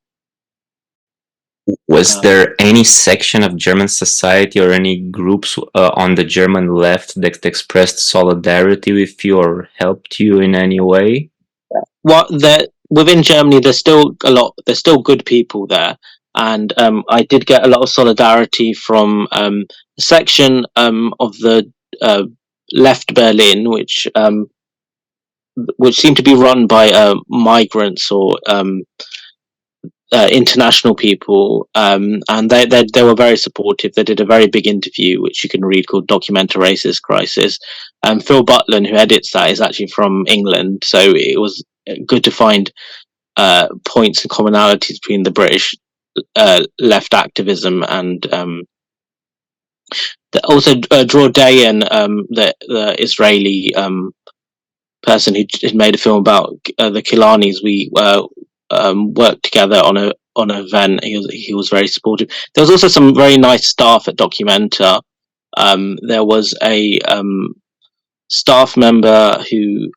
Was there any section of German society or any groups on the German left that expressed solidarity with you or helped you in any way? Within Germany, there's still good people there, and I did get a lot of solidarity from a section of the left Berlin, which seemed to be run by migrants or international people, and they were very supportive. They did a very big interview, which you can read, called "Documenta Racist Crisis." Phil Butland, who edits that, is actually from England, so it was good to find points and commonalities between the British left activism and also Dror Dayan, the Israeli person who made a film about the Kilanis. We worked together on an event. He was very supportive. There was also some very nice staff at Documenta. There was a staff member who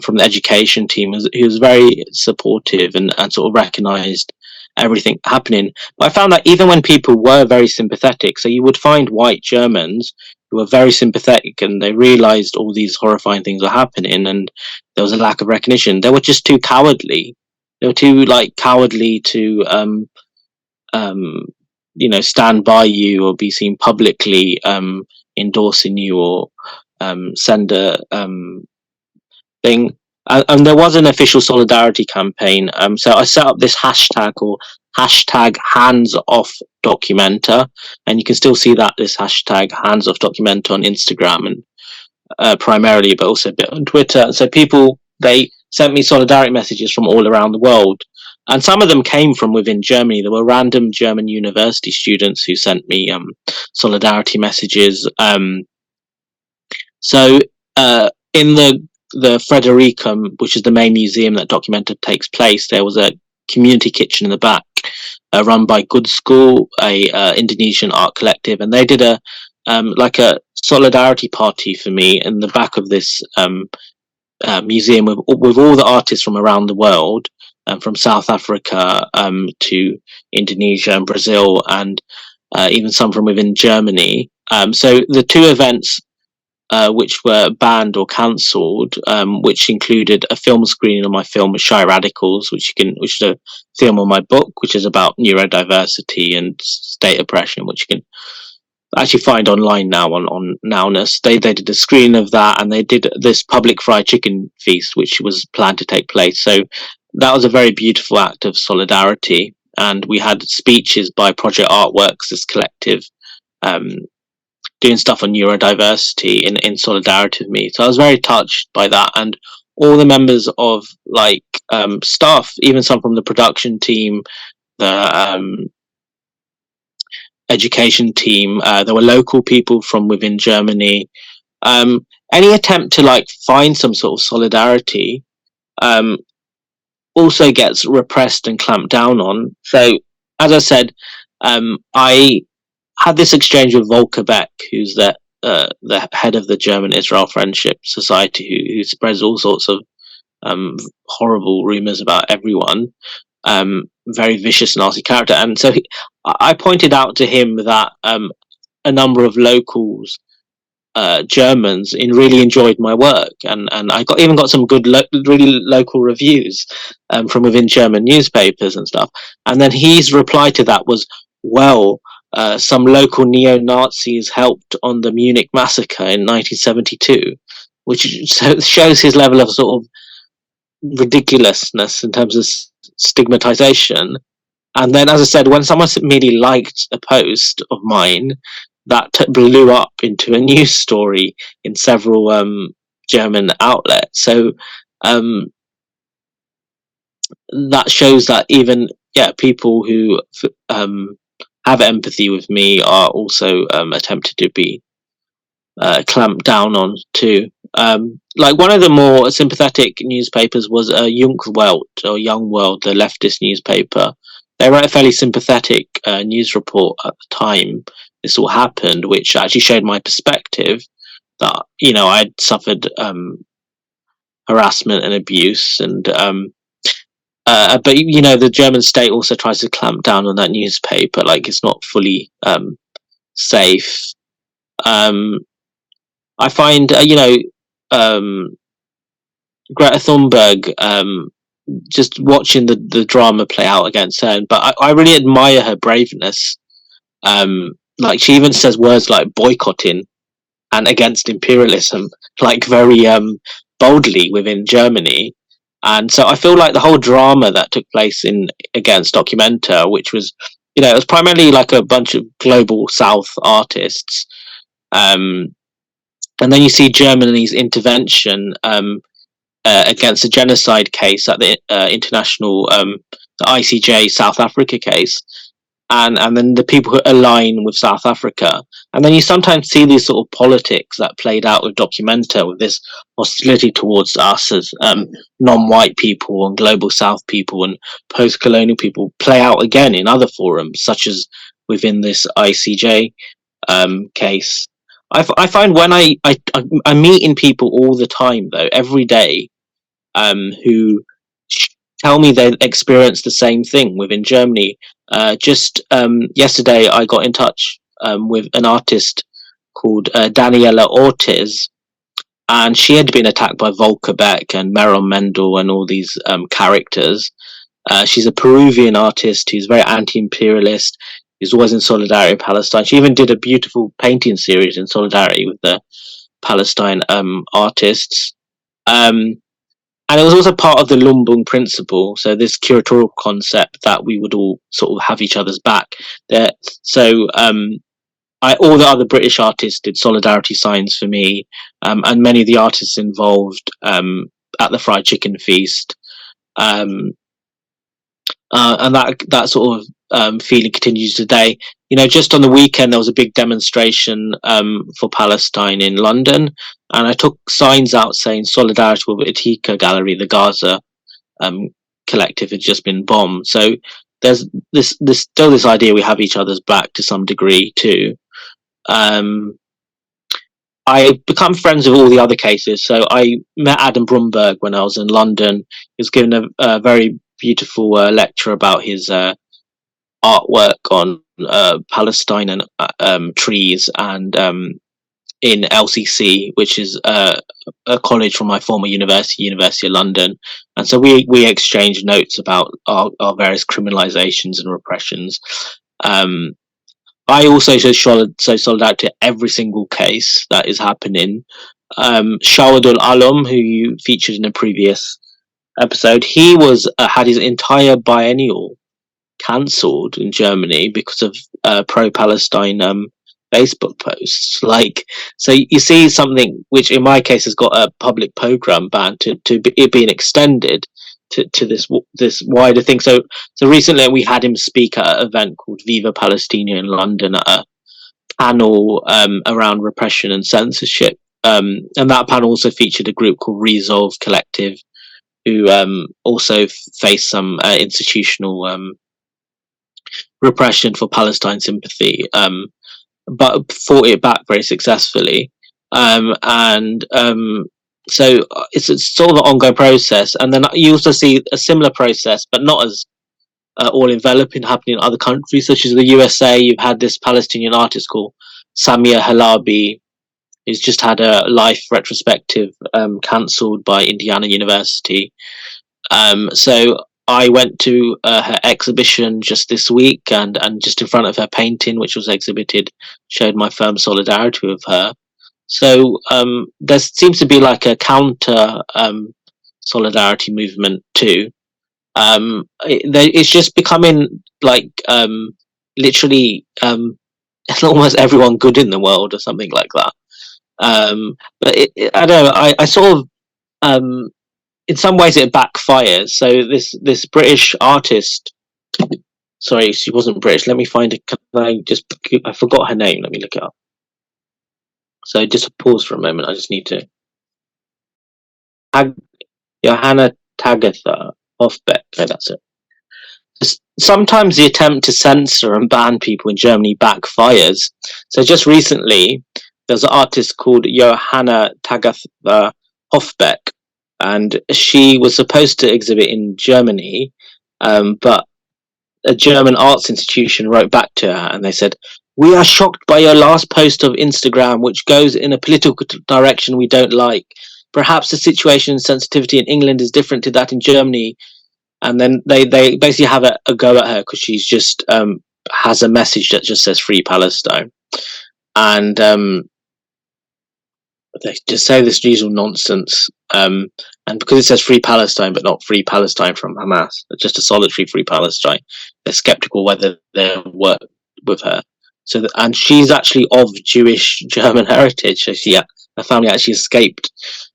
from the education team who was very supportive and sort of recognised everything happening. But I found that even when people were very sympathetic, so you would find white Germans who were very sympathetic and they realised all these horrifying things were happening and there was a lack of recognition. They were just too cowardly. They were too cowardly to stand by you or be seen publicly endorsing you or send a thing. And there was an official solidarity campaign. So I set up this hashtag or hashtag hands off Documenta, and you can still see this hashtag hands off Documenta on Instagram and primarily, but also a bit on Twitter. So they sent me solidarity messages from all around the world. And some of them came from within Germany. There were random German university students who sent me solidarity messages. So in the Fredericum, which is the main museum that Documenta takes place, there was a community kitchen in the back run by Good School, a Indonesian art collective, and they did a solidarity party for me in the back of this museum with all the artists from around the world, from South Africa to Indonesia and Brazil, and even some from within Germany. So the two events which were banned or cancelled, which included a film screening of my film Shy Radicals, which is a film on my book, which is about neurodiversity and state oppression, which you can actually find online now on Nowness. They did a screening of that, and they did this public fried chicken feast, which was planned to take place. So that was a very beautiful act of solidarity, and we had speeches by Project Artworks, this collective, doing stuff on neurodiversity in solidarity with me. So I was very touched by that, and all the members of staff, even some from the production team, the education team, there were local people from within Germany. Any attempt to find some sort of solidarity also gets repressed and clamped down on. So as I said, I had this exchange with Volker Beck, who's the head of the German Israel Friendship Society, who spreads all sorts of horrible rumors about everyone. Very vicious, nasty character. And so I pointed out to him that a number of locals, Germans, really enjoyed my work, and I even got some good, really local reviews from within German newspapers and stuff. And then his reply to that was, well, some local neo-Nazis helped on the Munich massacre in 1972, which shows his level of sort of ridiculousness in terms of stigmatization. And then, as I said, when someone merely liked a post of mine, that blew up into a news story in several German outlets. So that shows that even people who have empathy with me are also attempted to be clamped down on too. One of the more sympathetic newspapers was Jungwelt or Young World, the leftist newspaper. They wrote a fairly sympathetic news report at the time this all happened, which actually showed my perspective that I'd suffered harassment and abuse, and but the German state also tries to clamp down on that newspaper, it's not fully safe. I find Greta Thunberg, just watching the drama play out against her, but I really admire her braveness. She even says words like boycotting and against imperialism, very boldly within Germany. And so I feel like the whole drama that took place against Documenta, which was, it was primarily a bunch of global South artists. And then you see Germany's intervention against a genocide case at the international, the ICJ South Africa case. And then the people who align with South Africa. And then you sometimes see these sort of politics that played out with Documenta, with this hostility towards us as non-white people and global South people and post-colonial people play out again in other forums, such as within this ICJ case. I find when I'm meeting people all the time, though, every day, who tell me they experienced the same thing within Germany. Just yesterday, I got in touch with an artist called Daniela Ortiz, and she had been attacked by Volker Beck and Meron Mendel and all these characters. She's a Peruvian artist who's very anti-imperialist. is always in solidarity with Palestine. She even did a beautiful painting series in solidarity with the Palestine artists. And it was also part of the Lumbung principle, so this curatorial concept that we would all sort of have each other's back. So all the other British artists did solidarity signs for me, and many of the artists involved at the fried chicken feast, and that sort of feeling continues today. You know, just on the weekend there was a big demonstration for Palestine in London, and I took signs out saying solidarity with Itika Gallery, the Gaza collective had just been bombed. So there's still this idea we have each other's back to some degree too. I become friends with all the other cases. So I met Adam Brumberg when I was in London. He was given a very beautiful lecture about his artwork on Palestine and trees, and in LCC, which is a college from my former university, University of London. And so we exchanged notes about our various criminalizations and repressions. I also show solidarity to every single case that is happening. Shawadul Alam, who you featured in a previous episode, he was had his entire biennial cancelled in Germany because of pro-Palestine Facebook posts. Like, so you see something which in my case has got a public program ban to it being extended to this wider thing. So recently we had him speak at an event called Viva Palestina in London, at a panel around repression and censorship, and that panel also featured a group called Resolve Collective, who also faced some institutional repression for Palestine sympathy, but fought it back very successfully. So it's sort of an ongoing process. And then you also see a similar process, but not as all enveloping, happening in other countries, such as the USA. You've had this Palestinian artist called Samia Halabi, who's just had a life retrospective cancelled by Indiana University. So I went to her exhibition just this week, and just in front of her painting, which was exhibited, showed my firm solidarity with her. So there seems to be like a counter solidarity movement too. It's just becoming like literally almost everyone good in the world or something like that. But I don't know. I sort of in some ways it backfires. So this British artist, sorry, she wasn't British. Let me find it. I forgot her name. Let me look it up. So just pause for a moment. I just need to. Johanna Tagatha Hofbeck. Okay, that's it. Sometimes the attempt to censor and ban people in Germany backfires. So just recently, there's an artist called Johanna Tagatha Hofbeck, and she was supposed to exhibit in Germany, but a German arts institution wrote back to her and they said, "We are shocked by your last post of Instagram, which goes in a political direction we don't like. Perhaps the situation and sensitivity in England is different to that in Germany." And then they basically have a go at her because she's just has a message that just says "Free Palestine," and they just say this usual nonsense. And because it says "Free Palestine" but not "Free Palestine from Hamas," just a solitary "Free Palestine," they're skeptical whether they'll work with her. So, and she's actually of Jewish German heritage. So her family actually escaped.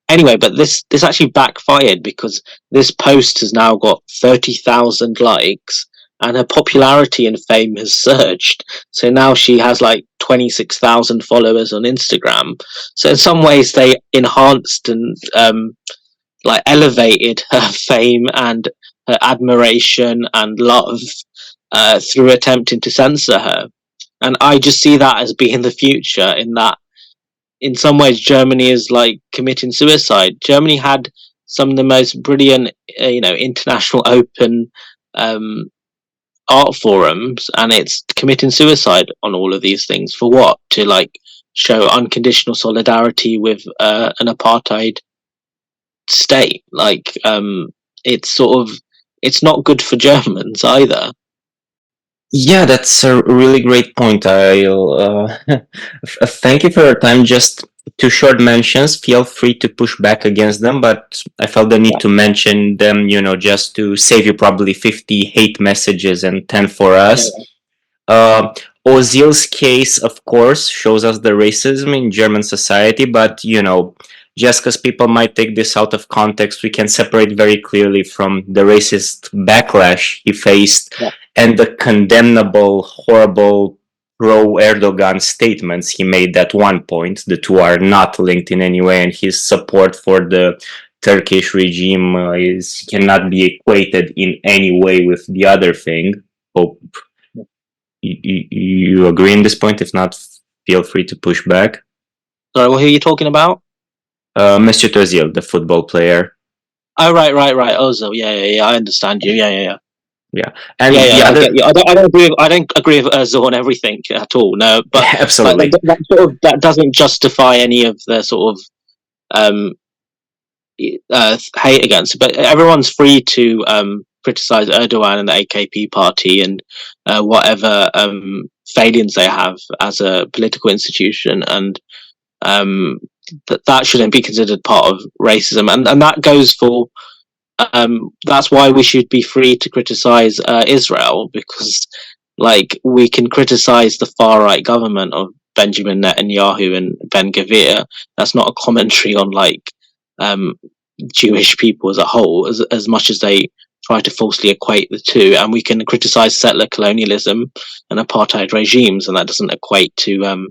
Anyway, but this actually backfired because this post has now got 30,000 likes and her popularity and fame has surged. So now she has like 26,000 followers on Instagram. So in some ways they enhanced and like elevated her fame and her admiration and love through attempting to censor her. And I just see that as being the future, in that in some ways Germany is like committing suicide. Germany had some of the most brilliant, international open art forums, and it's committing suicide on all of these things. For what? To like show unconditional solidarity with an apartheid state. Like it's not good for Germans either. Yeah, that's a really great point. I'll thank you for your time. Just two short mentions. Feel free to push back against them, but I felt the need to mention them, just to save you probably 50 hate messages and 10 for Yeah, us. Uh, Ozil's case, of course, shows us the racism in German society, but just because people might take this out of context, we can separate very clearly from the racist backlash he faced yeah, and the condemnable, horrible pro Erdogan statements he made at one point. The two are not linked in any way, and his support for the Turkish regime is cannot be equated in any way with the other thing. Hope yeah. you agree in this point? If not, feel free to push back. Sorry, well, who are you talking about? Monsieur Özil, the football player. Oh, right. Ozil. Yeah. I understand you. Yeah. Yeah, and Yeah, the I other, get you. I don't agree with Ozil on everything at all. No, but absolutely, that doesn't justify any of the sort of um, hate against. But everyone's free to criticize Erdogan and the AKP party and whatever failings they have as a political institution, and um, that shouldn't be considered part of racism. And that goes for that's why we should be free to criticize Israel, because like we can criticize the far right government of Benjamin Netanyahu and Ben Gvir. That's not a commentary on like um, Jewish people as a whole, as much as they try to falsely equate the two. And we can criticize settler colonialism and apartheid regimes, and that doesn't equate to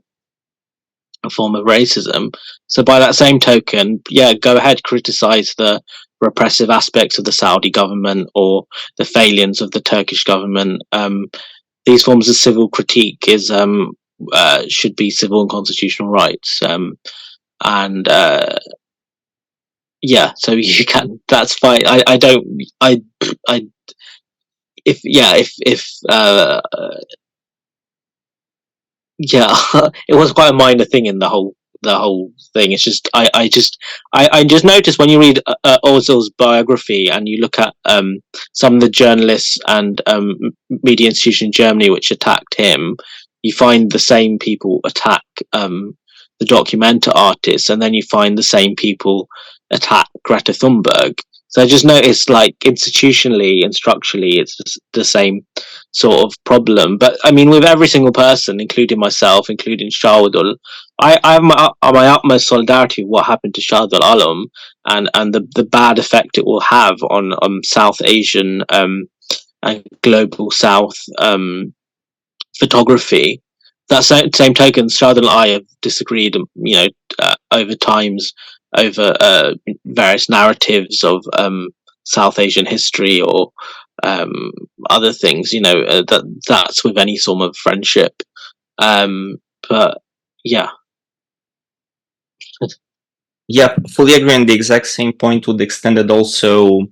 a form of racism. So by that same token, yeah, go ahead, criticize the repressive aspects of the Saudi government or the failings of the Turkish government. These forms of civil critique is should be civil and constitutional rights. And yeah, so you can. That's fine. I don't. I if yeah if yeah, it was quite a minor thing in the whole thing. It's just I just noticed when you read Ozil's biography and you look at some of the journalists and media institutions in Germany which attacked him, you find the same people attack the Documenta artists, and then you find the same people attack Greta Thunberg. So I just noticed, like institutionally and structurally, it's just the same sort of problem. But I mean, with every single person, including myself, including Shahidul, I have my utmost solidarity with what happened to Shahidul Alam and the bad effect it will have on South Asian and global South photography. That same token, Shahidul and I have disagreed, over times over various narratives of South Asian history or um, other things. That's with any sort of friendship. But yeah, yeah, fully agree. And the exact same point would extend it also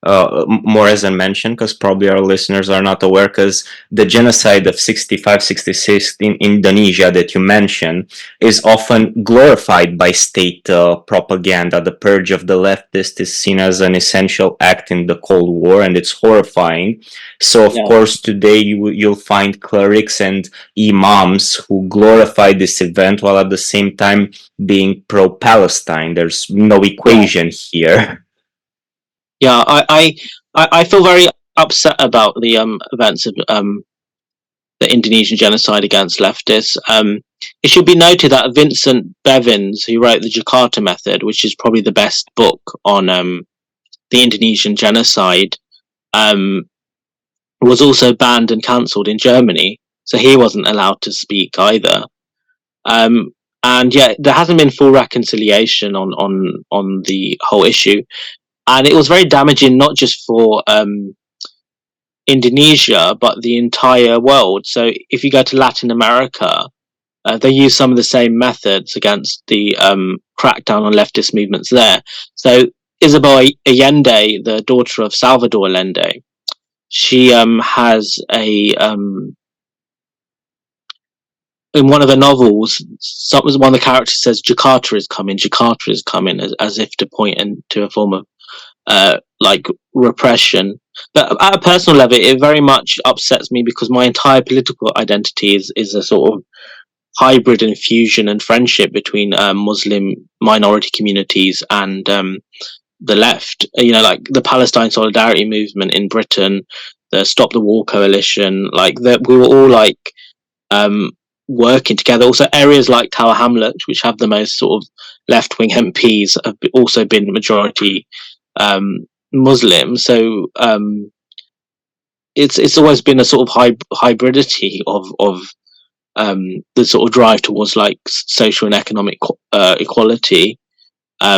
more as I mentioned, because probably our listeners are not aware, because the genocide of 65, 66 in Indonesia that you mentioned is often glorified by state propaganda. The purge of the leftist is seen as an essential act in the Cold War, and it's horrifying. So, of yeah, course, today you'll find clerics and imams who glorify this event while at the same time being pro-Palestine. There's no yeah, equation here. yeah. I feel very upset about the events of the Indonesian genocide against leftists. It should be noted that Vincent Bevins, who wrote the Jakarta Method, which is probably the best book on the Indonesian genocide, um, was also banned and cancelled in Germany. So he wasn't allowed to speak either. Um, and yeah, there hasn't been full reconciliation on the whole issue, and it was very damaging not just for Indonesia but the entire world. So if you go to Latin America, they use some of the same methods against the crackdown on leftist movements there. So Isabel Allende, the daughter of Salvador Allende, she has a in one of the novels, one of the characters says Jakarta is coming, as if to point to a form of like repression. But at a personal level, it very much upsets me because my entire political identity is a sort of hybrid and fusion and friendship between Muslim minority communities and the left. You know, like the Palestine solidarity movement in Britain, the Stop the War coalition, like that we were all like working together. Also, areas like Tower Hamlets, which have the most sort of left-wing MPs, have also been majority Muslim. So it's always been a sort of hybridity of the sort of drive towards like social and economic equality.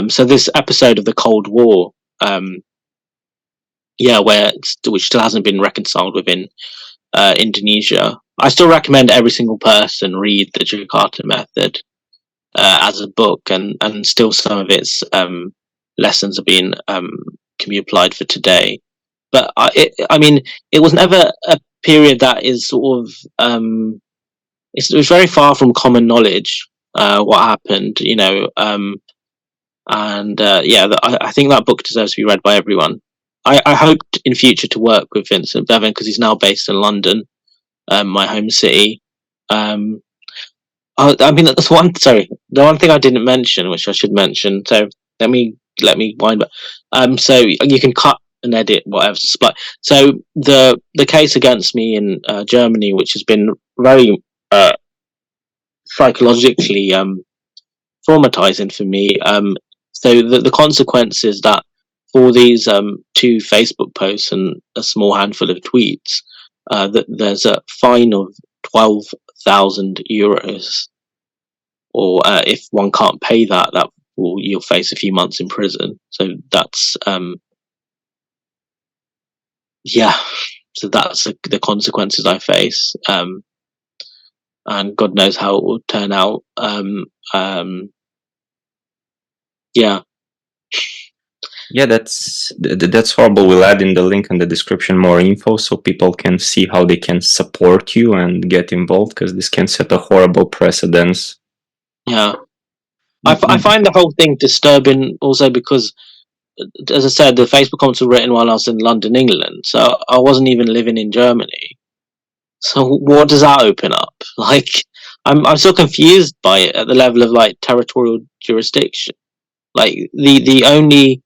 So this episode of the Cold War, which still hasn't been reconciled within Indonesia. I still recommend every single person read the Jakarta Method as a book, and still some of its lessons are being can be applied for today. But I mean, it was never a period that is sort of it was very far from common knowledge what happened, you know. I think that book deserves to be read by everyone. I hoped in future to work with Vincent Bevan because he's now based in London, my home city. I mean, that's one. Sorry, the one thing I didn't mention, which I should mention. So let me wind back. So you can cut and edit whatever. But so the case against me in Germany, which has been very psychologically traumatizing for me. So the consequences that for these two Facebook posts and a small handful of tweets, that there's a fine of 12,000 euros, or if one can't pay that, you'll face a few months in prison. So that's so that's the consequences I face, and God knows how it will turn out. Yeah, that's horrible. We'll add in the link in the description more info so people can see how they can support you and get involved, because this can set a horrible precedence. Yeah, I find the whole thing disturbing also because, as I said, the Facebook comments were written while I was in London, England, so I wasn't even living in Germany. So what does that open up? Like, I'm so confused by it at the level of like territorial jurisdiction. Like the only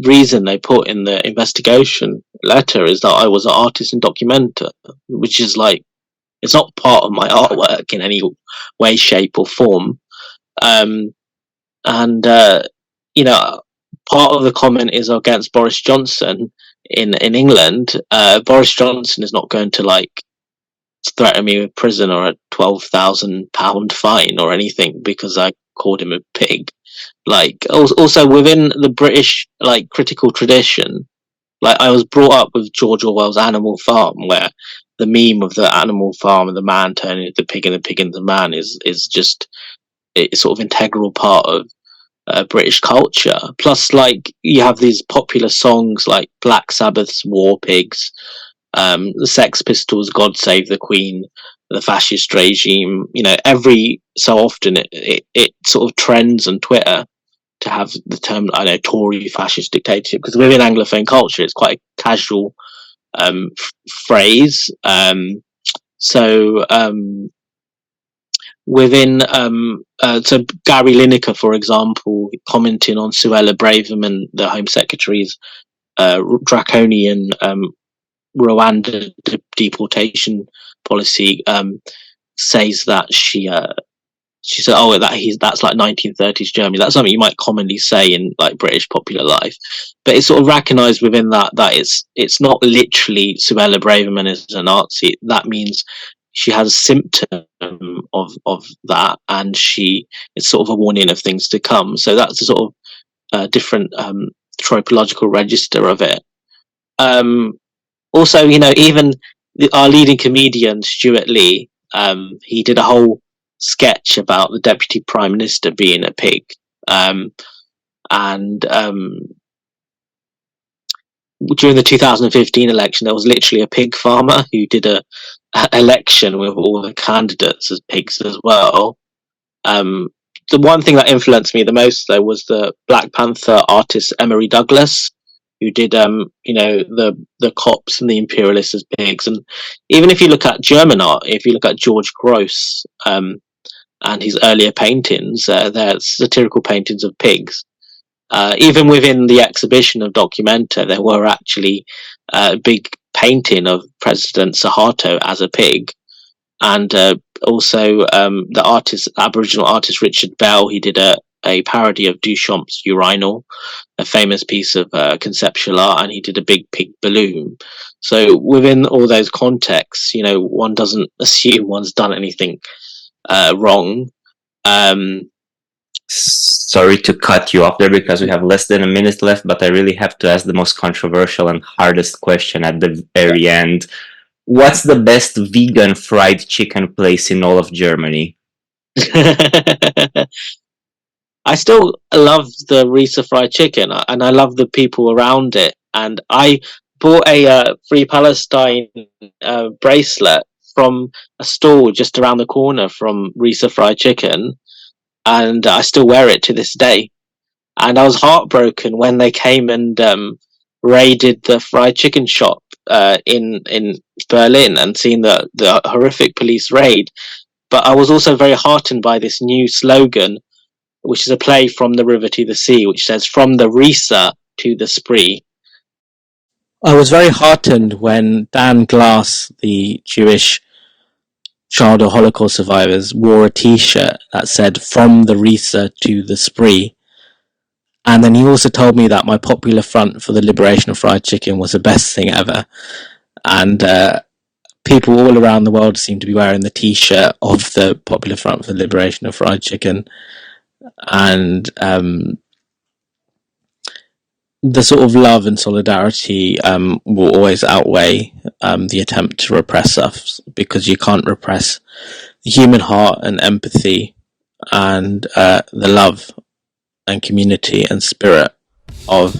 reason they put in the investigation letter is that I was an artist in Documenta, which is like, it's not part of my artwork in any way, shape, or form. You know, part of the comment is against Boris Johnson in England. Boris Johnson is not going to like threaten me with prison or a £12,000 fine or anything because I called him a pig. Like, also within the British like critical tradition, like I was brought up with George Orwell's Animal Farm, where the meme of the animal farm and the man turning into the pig and the pig into the man is just, it's sort of integral part of British culture. Plus, like, you have these popular songs like Black Sabbath's War Pigs, the Sex Pistols' God Save the Queen, the fascist regime. You know, every so often it sort of trends on Twitter to have the term, I know, Tory fascist dictatorship, because within Anglophone culture it's quite a casual phrase. Within so Gary Lineker, for example, commenting on Suella Braverman, the Home Secretary's draconian Rwanda deportation policy, says that she said, "Oh, that's like 1930s Germany." That's something you might commonly say in like British popular life, but it's sort of recognised within that it's not literally Suella Braverman is a Nazi. That means she has a symptom of that, and it's sort of a warning of things to come. So that's a sort of different tropological register of it. Also, you know, even our leading comedian Stuart Lee, he did a whole sketch about the deputy prime minister being a pig, and during the 2015 election there was literally a pig farmer who did a election with all the candidates as pigs as well. The one thing that influenced me the most though was the Black Panther artist Emory Douglas, who did the cops and the imperialists as pigs. And even if you look at German art, if you look at George Gross and his earlier paintings, they're satirical paintings of pigs. Even within the exhibition of Documenta, there were actually a big painting of President Suharto as a pig. And also the Aboriginal artist Richard Bell, he did a parody of Duchamp's Urinal, a famous piece of conceptual art, and he did a big pig balloon. So within all those contexts, one doesn't assume one's done anything wrong. Sorry to cut you off there because we have less than a minute left, but I really have to ask the most controversial and hardest question at the very end. What's the best vegan fried chicken place in all of Germany? I still love the Risa fried chicken, and I love the people around it. And I bought a Free Palestine bracelet from a stall just around the corner from Risa fried chicken, and I still wear it to this day. And I was heartbroken when they came and raided the fried chicken shop in Berlin and seen the horrific police raid. But I was also very heartened by this new slogan, which is a play from the river to the sea, which says, "From the Risa to the Spree." I was very heartened when Dan Glass, the Jewish child of Holocaust survivors, wore a t-shirt that said, "From the Risa to the Spree." And then he also told me that my Popular Front for the Liberation of Fried Chicken was the best thing ever. And people all around the world seem to be wearing the t-shirt of the Popular Front for the Liberation of Fried Chicken. And the sort of love and solidarity will always outweigh the attempt to repress us, because you can't repress the human heart and empathy and the love and community and spirit of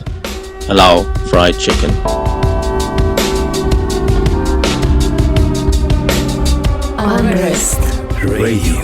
Halal Fried Chicken. Unrest Radio.